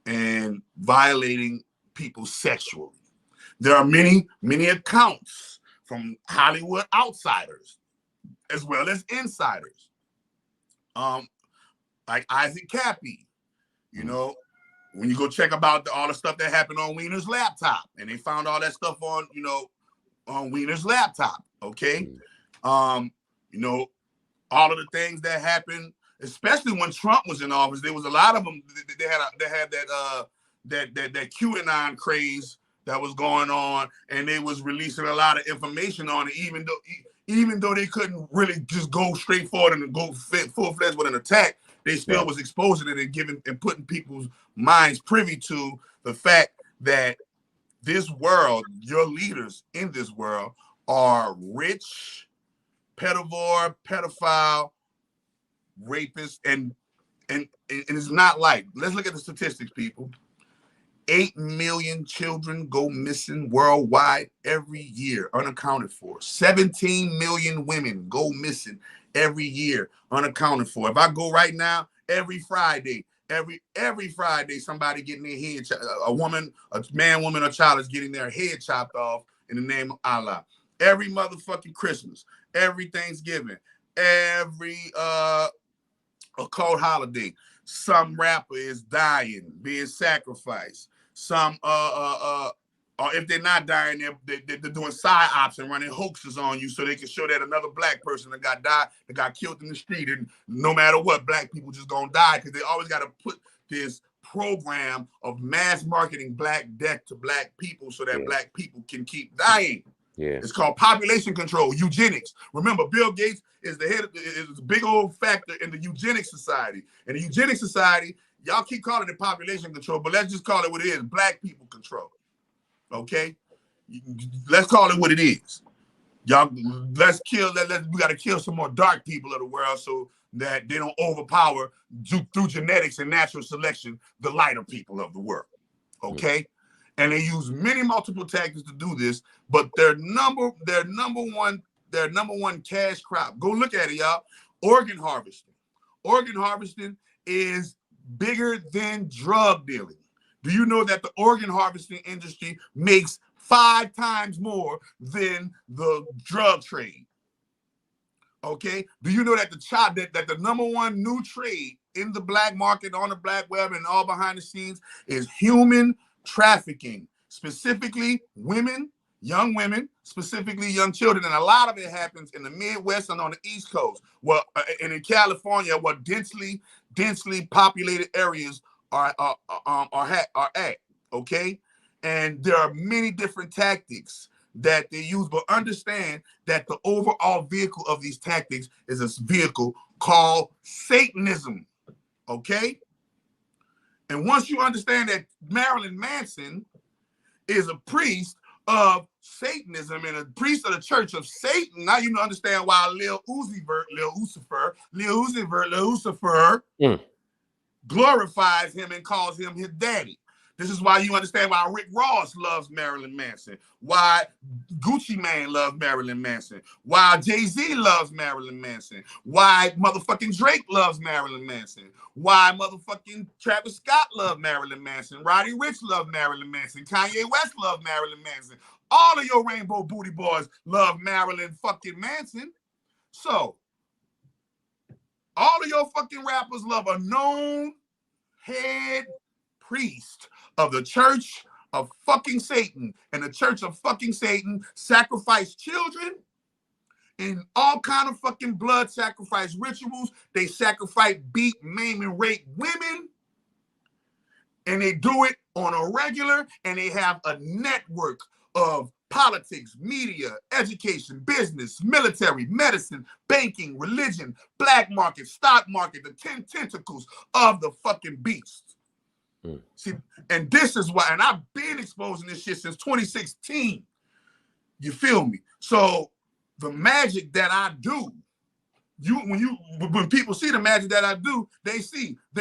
and violating people sexually. There are many accounts from Hollywood outsiders as well as insiders. Like Isaac Cappy, when you go check about all the stuff that happened on Wiener's laptop, and they found all that stuff on Wiener's laptop. Okay. All of the things that happened, especially when Trump was in office, there was a lot of them. They had that QAnon craze that was going on, and they was releasing a lot of information on it, even though they couldn't really just go straight forward and go full-fledged with an attack. They still was exposing it and putting people's minds privy to the fact that this world, your leaders in this world, are rich, pedophile, rapists, and it's not like, let's look at the statistics, people. 8 million children go missing worldwide every year, unaccounted for. 17 million women go missing every year, unaccounted for. If I go right now, every Friday, somebody getting their head, a man, woman, or child is getting their head chopped off in the name of Allah. Every motherfucking Christmas, every Thanksgiving, every occult holiday, some rapper is dying, being sacrificed. Some or if they're not dying, they're doing side ops and running hoaxes on you so they can show that another black person that got killed in the street, and no matter what, black people just gonna die, because they always got to put this program of mass marketing black death to black people so that black people can keep dying. Yeah, it's called population control, eugenics. Remember, Bill Gates is the head of is a big old factor in the eugenics society. And the eugenics society, y'all keep calling it population control, but let's just call it what it is: black people control. Okay, let's call it what it is. Y'all, we got to kill some more dark people of the world so that they don't overpower through genetics and natural selection the lighter people of the world. Okay, and they use many multiple tactics to do this, but their number one cash crop. Go look at it, y'all. Organ harvesting. Organ harvesting is bigger than drug dealing. Do you know that the organ harvesting industry makes 5 times more than the drug trade? Okay. Do you know that that the number one new trade in the black market, on the black web, and all behind the scenes is human trafficking, specifically women, young women, specifically young children, and a lot of it happens in the Midwest and on the East Coast, and in California, where densely populated areas are at. Okay, and there are many different tactics that they use, but understand that the overall vehicle of these tactics is a vehicle called Satanism. Okay, and once you understand that Marilyn Manson is a priest of Satanism and a priest of the Church of Satan, now you understand why Lil Uzi Vert glorifies him and calls him his daddy. This is why you understand why Rick Ross loves Marilyn Manson, why Gucci Mane loves Marilyn Manson, why Jay-Z loves Marilyn Manson, why motherfucking Drake loves Marilyn Manson, why motherfucking Travis Scott loves Marilyn Manson, Roddy Ricch loves Marilyn Manson, Kanye West loves Marilyn Manson. All of your rainbow booty boys love Marilyn fucking Manson. So, all of your fucking rappers love a known head priest of the Church of fucking Satan. And the Church of fucking Satan sacrifice children in all kind of fucking blood sacrifice rituals. They sacrifice, beat, maim, and rape women. And they do it on a regular, and they have a network of politics, media, education, business, military, medicine, banking, religion, black market, stock market, the 10 tentacles of the fucking beast. See, and this is why, and I've been exposing this shit since 2016. You feel me? So the magic that I do, when people see the magic that I do, they're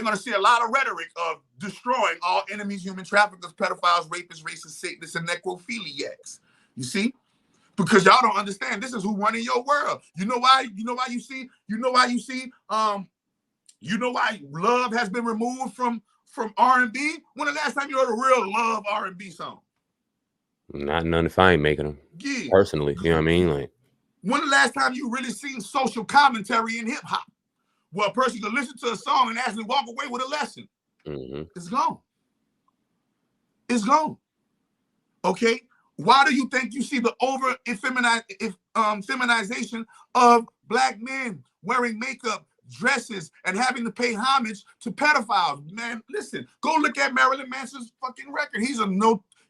gonna see a lot of rhetoric of destroying all enemies, human traffickers, pedophiles, rapists, racists, Satanists, and necrophiliacs. You see? Because y'all don't understand. This is who running your world. You know why love has been removed from R&B? When the last time you heard a real love R&B song? Not none if I ain't making them. Yeah. Personally, you know what I mean? Like, when the last time you really seen social commentary in hip hop, where a person can listen to a song and actually walk away with a lesson? It's gone. It's gone. Okay. Why do you think you see the feminization of black men wearing makeup, dresses, and having to pay homage to pedophiles? Man, listen, go look at Marilyn Manson's fucking record.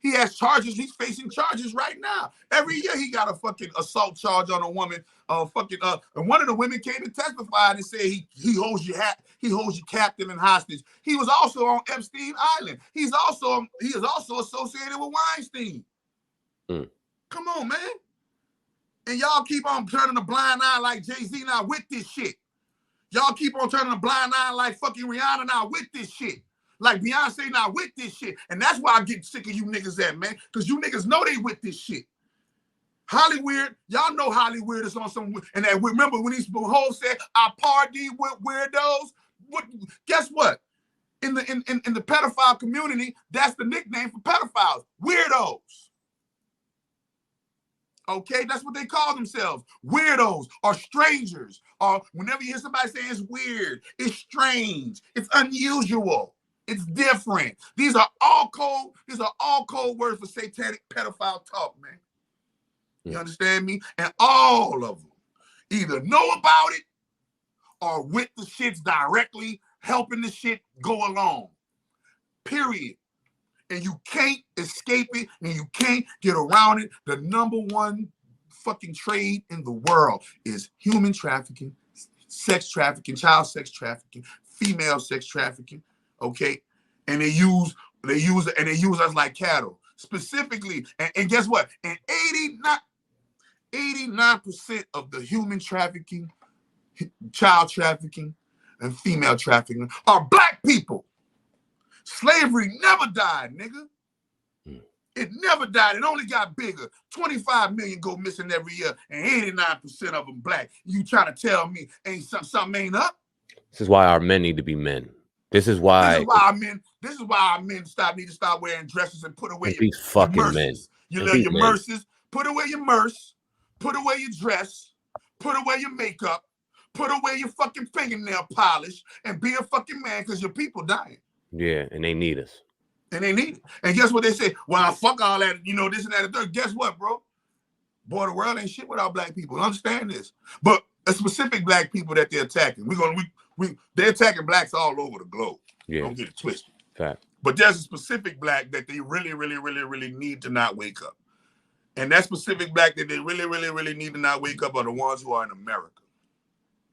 He has charges. He's facing charges right now. Every year he got a fucking assault charge on a woman. And one of the women came to testify and said he holds you captive and hostage. He was also on Epstein Island. He is also associated with Weinstein. Come on, man. And y'all keep on turning a blind eye like Jay-Z now with this shit. Y'all keep on turning a blind eye like fucking Rihanna now with this shit. Like Beyonce now with this shit. And that's why I get sick of you niggas at, man. Because you niggas know they with this shit. Hollywood, y'all know Hollywood is on some, and that remember when these hoes said, I party with weirdos? Guess what? In the pedophile community, that's the nickname for pedophiles. Weirdos. Okay, that's what they call themselves. Weirdos or strangers. Or whenever you hear somebody say it's weird, it's strange, it's unusual, it's different. These are all code words for satanic pedophile talk, man. You understand me? And all of them either know about it or with the shits directly helping the shit go along. Period. And you can't escape it, and you can't get around it. The number one fucking trade in the world is human trafficking, sex trafficking, child sex trafficking, female sex trafficking. Okay, and they use us like cattle, specifically. And guess what? And 89% of the human trafficking, child trafficking, and female trafficking are black people. Slavery never died, nigga. It never died. It only got bigger. 25 million go missing every year, and 89% of them black. You trying to tell me ain't something ain't up? This is why our men need to be men. This is why our men need to stop wearing dresses and put away these fucking your men. You love your merces. Put away your merce. Put away your dress. Put away your makeup. Put away your fucking fingernail polish and be a fucking man, because your people dying. Yeah, and they need us. And they need it. And guess what they say? Well, fuck all that, this and that and third. Guess what, bro? Boy, the world ain't shit without black people. Understand this. But a specific black people that they're attacking. They're attacking blacks all over the globe. Yeah. Don't get it twisted. Fact. But there's a specific black that they really, really, really, really need to not wake up. And that specific black that they really, really, really need to not wake up are the ones who are in America.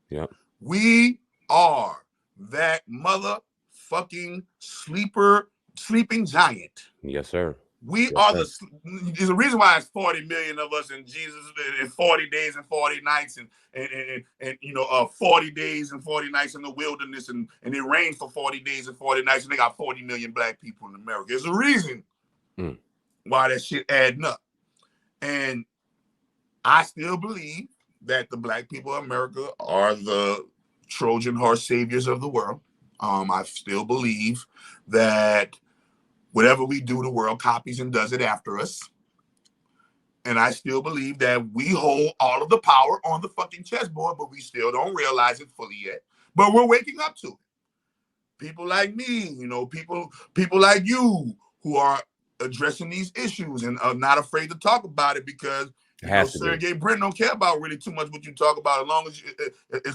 Yeah. We are that motherfucking sleeping giant. Yes, sir. We are there's a reason why it's 40 million of us in Jesus in 40 days and 40 nights and 40 days and 40 nights in the wilderness and it rained for 40 days and 40 nights and they got 40 million black people in America. There's a reason why that shit adding up. And I still believe that the black people of America are the Trojan horse saviors of the world. I still believe that whatever we do, the world copies and does it after us. And I still believe that we hold all of the power on the fucking chessboard, but we still don't realize it fully yet. But we're waking up to it. People like me, people like you who are addressing these issues and are not afraid to talk about it because Sergey Brin don't care about really too much what you talk about as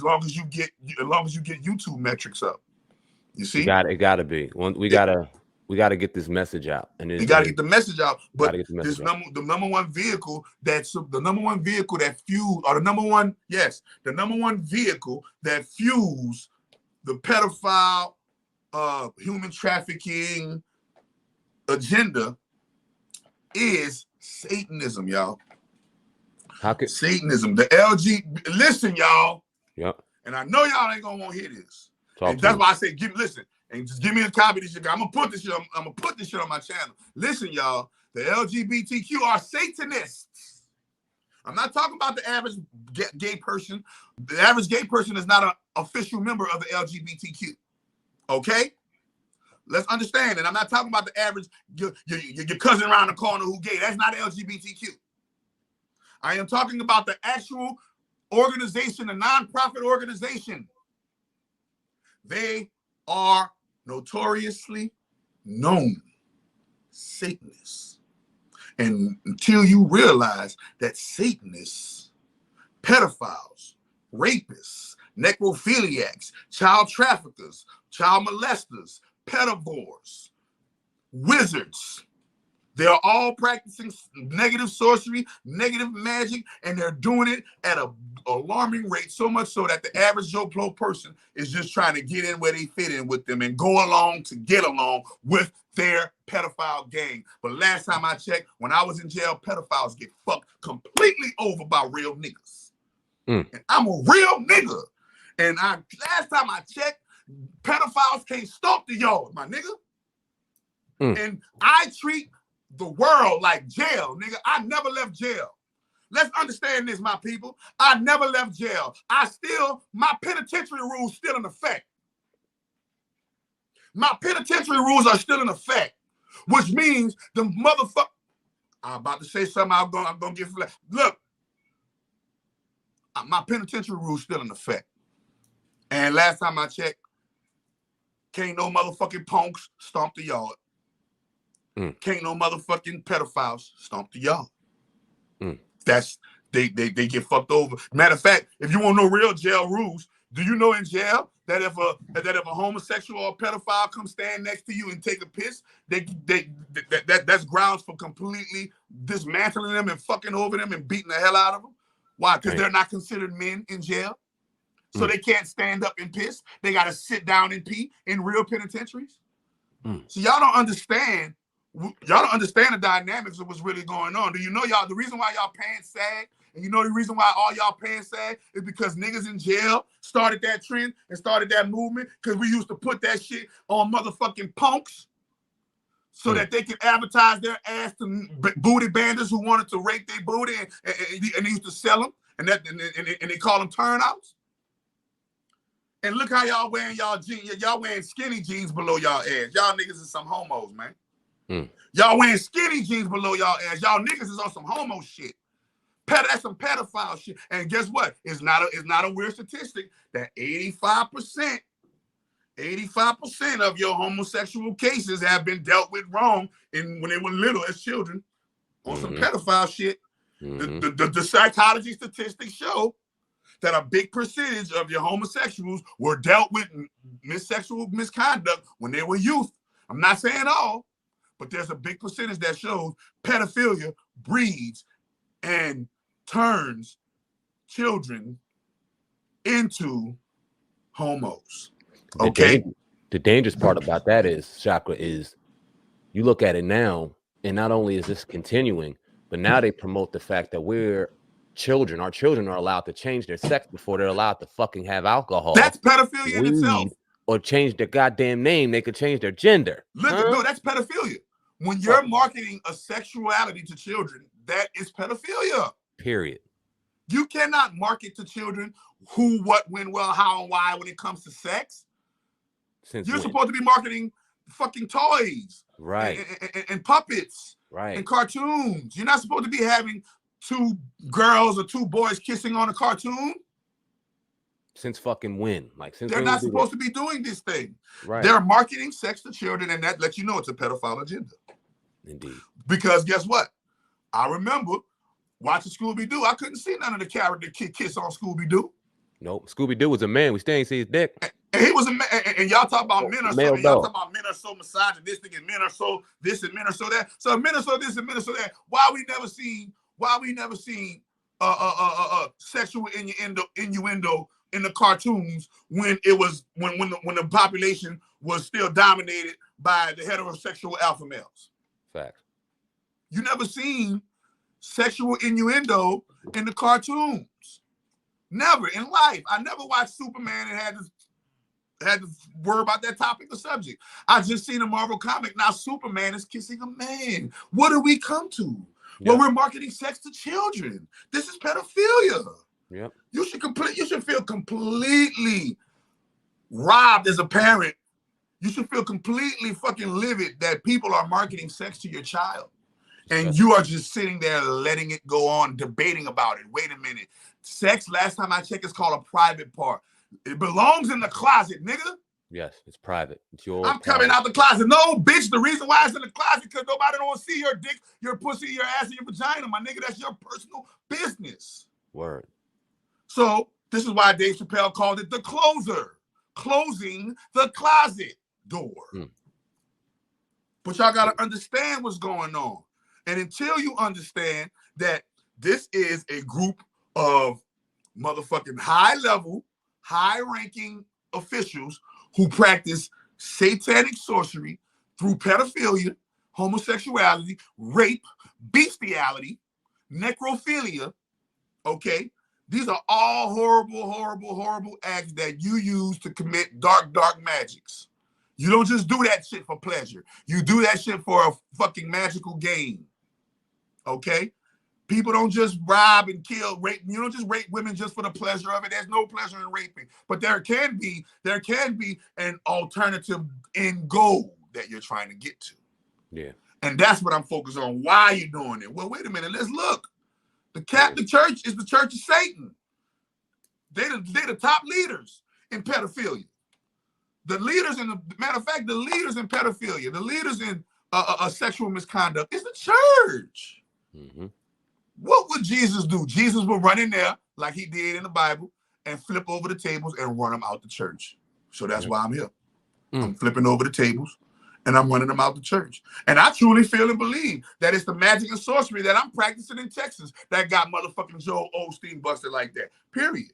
long as you get YouTube metrics up. You see, it gotta be. We gotta get this message out, and you gotta get the message out. But the number one vehicle that fuels the pedophile, human trafficking agenda is Satanism, y'all. Satanism, the listen, y'all. Yep. And I know y'all ain't gonna want to hear this. And that's why I say, listen, and just give me a copy of this shit. I'm gonna put this shit on my channel. Listen, y'all, the LGBTQ are Satanists. I'm not talking about the average gay person. The average gay person is not an official member of the LGBTQ. Okay? Let's understand. And I'm not talking about the average your cousin around the corner who gay. That's not LGBTQ. I am talking about the actual organization, a nonprofit organization. They are notoriously known Satanists. And until you realize that Satanists, pedophiles, rapists, necrophiliacs, child traffickers, child molesters, pedivores, wizards, they're all practicing negative sorcery, negative magic, and they're doing it at an alarming rate, so much so that the average Joe Blow person is just trying to get in where they fit in with them and go along to get along with their pedophile gang. But last time I checked, when I was in jail, pedophiles get fucked completely over by real niggas. And I'm a real nigga. And last time I checked, pedophiles can't stomp the yard, my nigga. And I treat the world like jail, nigga. I never left jail. Let's understand this, my people. I never left jail. My penitentiary rules still in effect. My penitentiary rules are still in effect, which means the motherfucker. I'm about to say something. I'm gonna get flat. Look, my penitentiary rules still in effect. And last time I checked, can't no motherfucking punks stomp the yard. Can't no motherfucking pedophiles stomp the yard. That's they get fucked over. Matter of fact, if you want to know real jail rules, do you know in jail that if a homosexual or pedophile come stand next to you and take a piss, that's grounds for completely dismantling them and fucking over them and beating the hell out of them? Why? Because they're not considered men in jail, so they can't stand up and piss. They got to sit down and pee in real penitentiaries. So y'all don't understand. Y'all don't understand the dynamics of what's really going on. Do you know, y'all, the reason why y'all pants sag, and you know the reason why all y'all pants sag is because niggas in jail started that trend and started that movement because we used to put that shit on motherfucking punks so that they could advertise their ass to booty bandits who wanted to rape their booty and they used to sell them and they call them turnouts. And look how y'all wearing y'all jeans. Y'all wearing skinny jeans below y'all ass. Y'all niggas is some homos, man. Y'all wearing skinny jeans below y'all ass. Y'all niggas is on some homo shit. That's some pedophile shit. And guess what? It's not a weird statistic that 85% of your homosexual cases have been dealt with wrong when they were little as children on some pedophile shit. The psychology statistics show that a big percentage of your homosexuals were dealt with sexual misconduct when they were youth. I'm not saying all, but there's a big percentage that shows pedophilia breeds and turns children into homos. Okay. The dangerous part about that is, Chakra, is you look at it now, And not only is this continuing, but now they promote the fact that we're children. Our children are allowed to change their sex before they're allowed to fucking have alcohol. That's pedophilia in itself. Weed, or change their goddamn name. They could change their gender. Look, no, that's pedophilia. When you're marketing a sexuality to children, that is pedophilia. Period. You cannot market to children who, what, when, well, how, and why when it comes to sex. You're supposed to be marketing fucking toys, right, and puppets, right, and cartoons. You're not supposed to be having 2 girls or 2 boys kissing on a cartoon. Since fucking when? Like, since they're not supposed to be doing this thing. Right. They're marketing sex to children, and that lets you know it's a pedophile agenda. Indeed. Because guess what? I remember watching Scooby-Doo. I couldn't see none of the character kiss on Scooby-Doo. Nope. Scooby-Doo was a man. We still ain't see his dick. And he was a man. And y'all talk about men are so, y'all talk about men are so misogynistic, and men are so this and men are so that. So men are so this and men are so that. Why we never seen sexual innuendo in the cartoons when it was when the population was still dominated by the heterosexual alpha males? Facts. You never seen sexual innuendo in the cartoons. Never in life. I never watched Superman and had to worry about that topic or subject. I just seen a Marvel comic. Now Superman is kissing a man. What do we come to? Yep. Well, we're marketing sex to children. This is pedophilia. Yep. You should feel completely robbed as a parent. You should feel completely fucking livid that people are marketing sex to your child. And you are just sitting there letting it go on, debating about it. Wait a minute. Sex, last time I checked, is called a private part. It belongs in the closet, nigga. Yes, it's private. It's your I'm coming out the closet. No, bitch, the reason why it's in the closet because nobody don't see your dick, your pussy, your ass, and your vagina, my nigga. That's your personal business. Word. So this is why Dave Chappelle called it the closer. Closing the closet door. But y'all got to understand what's going on. And until you understand that this is a group of motherfucking high-level, high-ranking officials who practice satanic sorcery through pedophilia, homosexuality, rape, bestiality, necrophilia, okay? These are all horrible, horrible, horrible acts that you use to commit dark, dark magics. You don't just do that shit for pleasure. You do that shit for a fucking magical gain. Okay? People don't just rob and kill, rape. You don't just rape women just for the pleasure of it. There's no pleasure in raping. But there can be an alternative end goal that you're trying to get to. Yeah. And that's what I'm focused on. Why are you doing it? Well, wait a minute. Let's look. The Catholic Church is the Church of Satan. They're the top leaders in pedophilia. The leaders in the leaders in pedophilia, the leaders in sexual misconduct is the church. Mm-hmm. What would Jesus do? Jesus would run in there like he did in the Bible and flip over the tables and run them out the church. So that's why I'm here. I'm flipping over the tables and I'm running them out the church. And I truly feel and believe that it's the magic and sorcery that I'm practicing in Texas that got motherfucking Joel Osteen busted like that. Period.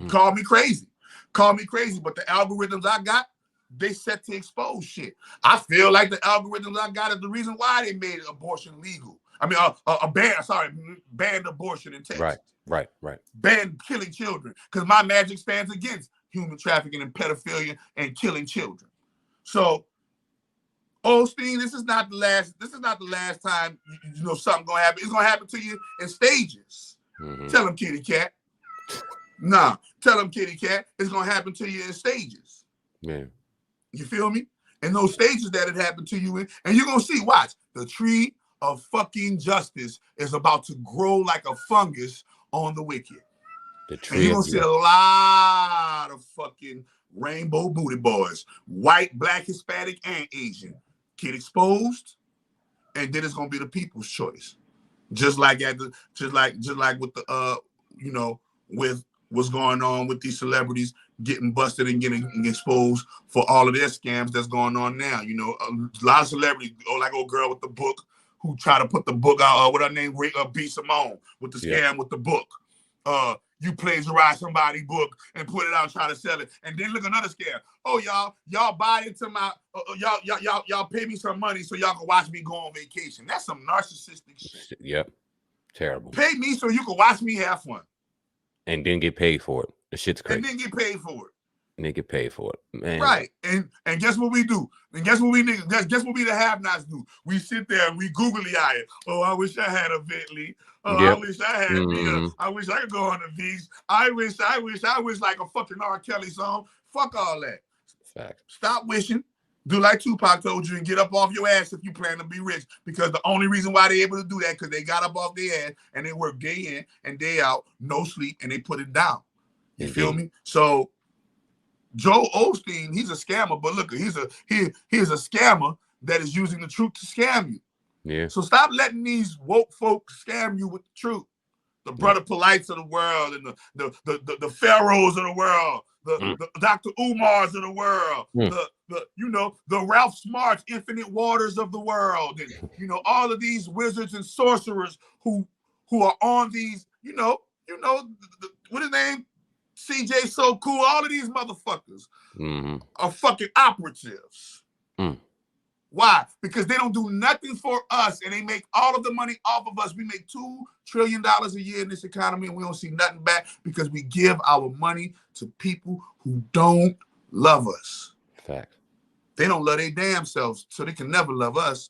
Call me crazy. Call me crazy, but the algorithms I got, they set to expose shit. I feel like the algorithms I got is the reason why they made abortion legal. I mean, banned abortion in Texas. Right. Banned killing children, because my magic stands against human trafficking and pedophilia and killing children. So, Osteen, this is not the last time you know something gonna happen. It's gonna happen to you in stages. Mm-hmm. Tell him, kitty cat. Nah, tell him, kitty cat. It's gonna happen to you in stages. Man, you feel me? In those stages that it happened to you in, and you're gonna see. Watch, the tree of fucking justice is about to grow like a fungus on the wicked. The tree. And you're gonna see a lot of fucking rainbow booty boys, white, black, Hispanic, and Asian, get exposed, and then it's gonna be the people's choice. Just like with the with what's going on with these celebrities getting busted and getting exposed for all of their scams that's going on now. You know, a lot of celebrities, like old girl with the book who try to put the book out, what her name, B. Simone, with the scam with the book. you plagiarize somebody's book and put it out and try to sell it. And then look, another scare. Oh, y'all buy into my, y'all pay me some money so y'all can watch me go on vacation. That's some narcissistic shit. Yep. Terrible. Pay me so you can watch me have fun. And then get paid for it. The shit's crazy. And then get paid for it. And they get paid for it, man. Right, and guess what we do? And guess what we the have-nots do? We sit there and we googly eye it. Oh, I wish I had a Bentley. Oh, I wish I had me. I wish I could go on the beach. I wish like a fucking R. Kelly song. Fuck all that. Fact. Stop wishing. Do like Tupac told you and get up off your ass if you plan to be rich. Because the only reason why they're able to do that because they got up off their ass and they work day in and day out, no sleep, and they put it down. You feel me? So Joel Osteen, he's a scammer, but look, he's a scammer that is using the truth to scam you. Yeah. So stop letting these woke folks scam you with the truth. The Brother Polites of the world and the Pharaohs of the world, the Dr. Umars of the world, the Ralph Smarts, Infinite Waters of the world, and all of these wizards and sorcerers who are on these, what his name? CJ So Cool, all of these motherfuckers are fucking operatives. Why? Because they don't do nothing for us and they make all of the money off of us. We make $2 trillion a year in this economy and we don't see nothing back because we give our money to people who don't love us. Fact. They don't love their damn selves, so they can never love us.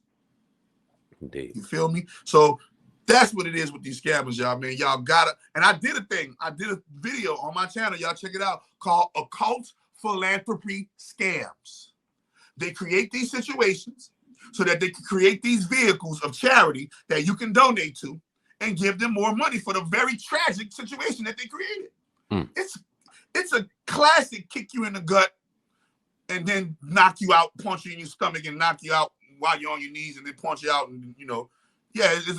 Indeed. You feel me? So that's what it is with these scammers, y'all, man. Y'all gotta, and I did a video on my channel, y'all check it out, called Occult Philanthropy Scams. They create these situations so that they can create these vehicles of charity that you can donate to and give them more money for the very tragic situation that they created. It's a classic kick you in the gut and then knock you out, punch you in your stomach and knock you out while you're on your knees and then punch you out and, yeah, it's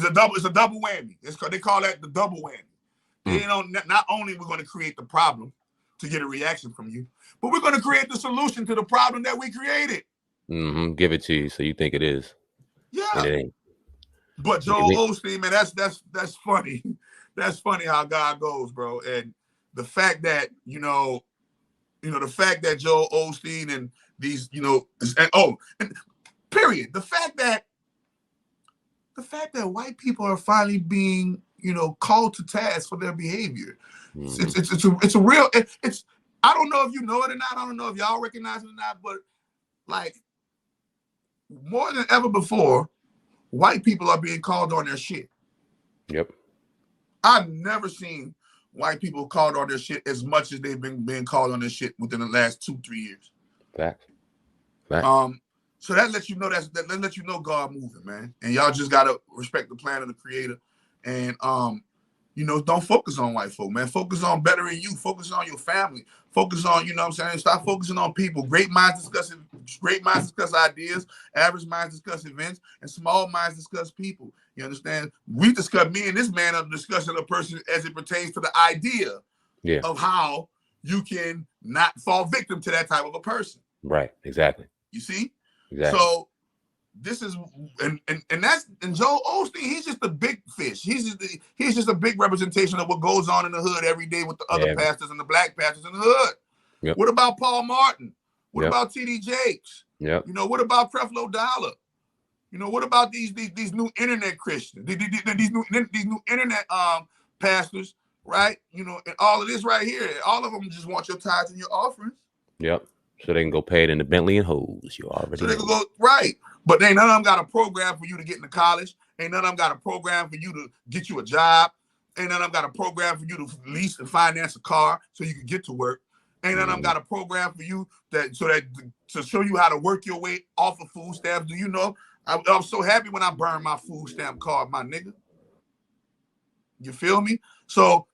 a double whammy. They call that the double whammy. They not only we're going to create the problem to get a reaction from you, but we're going to create the solution to the problem that we created. Give it to you so you think it is. Yeah. And it ain't. But Joel Osteen, man, that's funny. That's funny how God goes, bro. And the fact that the fact that Joel Osteen and these and period. The fact that white people are finally being, called to task for their behavior. It's a real, I don't know if you know it or not. I don't know if y'all recognize it or not, but like more than ever before, white people are being called on their shit. Yep. I've never seen white people called on their shit as much as they've been being called on their shit within the last 2-3 years. Fact. So that lets you know that lets you know God moving, man. And y'all just gotta respect the plan of the Creator, and don't focus on white folk, man. Focus on bettering you. Focus on your family. Focus on, stop focusing on people. Great minds discuss ideas. Average minds discuss events, and small minds discuss people. You understand? Me and this man are discussing a person as it pertains to the idea of how you can not fall victim to that type of a person. Right. Exactly. You see? Exactly. So this is and Joel Osteen, he's just a big fish. He's just a big representation of what goes on in the hood every day with the other pastors and the black pastors in the hood. Yep. What about Paul Martin? What about TD Jakes? Yep. What about Creflo Dollar? What about these new internet Christians? These new internet pastors, right? And all of this right here, all of them just want your tithes and your offerings. Yep. So they can go pay it in the Bentley and hose. You already so they can go right. But ain't none of them got a program for you to get into college. Ain't none of them got a program for you to get you a job. Ain't none of them got a program for you to lease and finance a car so you can get to work. Ain't none of them got a program for you to show you how to work your way off of food stamps. Do you know? I'm so happy when I burn my food stamp card, my nigga. You feel me? So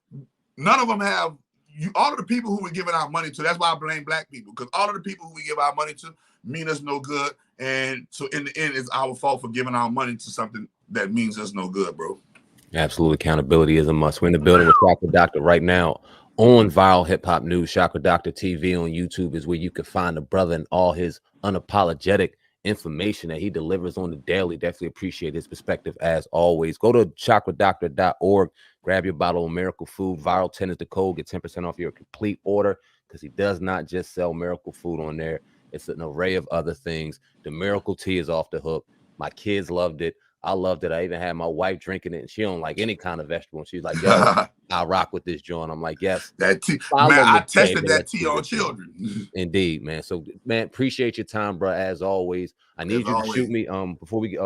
none of them have. All of the people who we're giving our money to, that's why I blame black people, because all of the people who we give our money to mean us no good. And so in the end, it's our fault for giving our money to something that means us no good, bro. Absolute accountability is a must. We're in the building with Chakra Doctor right now on Viral Hip Hop News. Chakra Doctor TV on YouTube is where you can find the brother and all his unapologetic information that he delivers on the daily. Definitely appreciate his perspective as always. Go to chakradoctor.org, grab your bottle of miracle food. Viral 10 is the code. Get 10% off your complete order, because he does not just sell miracle food on there. It's an array of other things. The miracle tea is off the hook. My kids loved it. I loved it. I even had my wife drinking it, and she don't like any kind of vegetable. And she's like, yo, I rock with this joint. I'm like, yes. That tea, man, I tested that tea on children. Indeed, man. So, man, appreciate your time, bro, as always. I need you to shoot me, before we,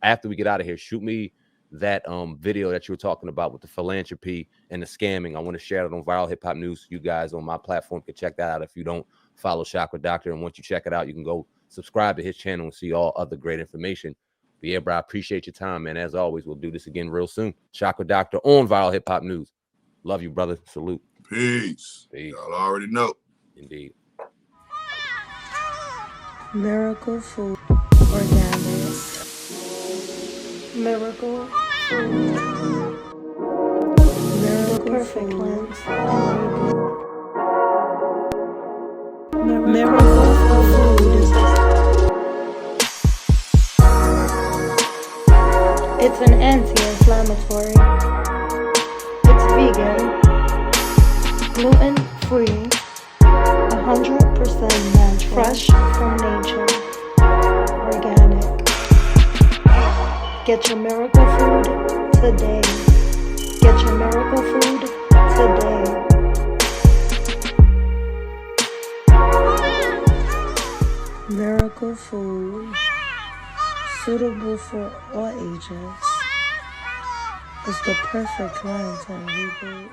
after we get out of here, shoot me that video that you were talking about with the philanthropy and the scamming. I want to share it on Viral Hip Hop News. You guys on my platform can check that out. If you don't follow Chakra Doctor, and once you check it out, you can go subscribe to his channel and see all other great information. But yeah, bro, I appreciate your time, man. As always, we'll do this again real soon. Chakra Doctor on Viral Hip Hop News. Love you, brother. Salute. Peace. Y'all already know. Indeed. Miracle food, organic. Miracle food. Miracle perfect cleanse. Miracle food. It's an anti-inflammatory. It's vegan, gluten-free, 100% natural, fresh from nature, organic. Get your miracle food today. Get your miracle food today. Miracle food, suitable for all ages. It's the perfect cleanse and reboot.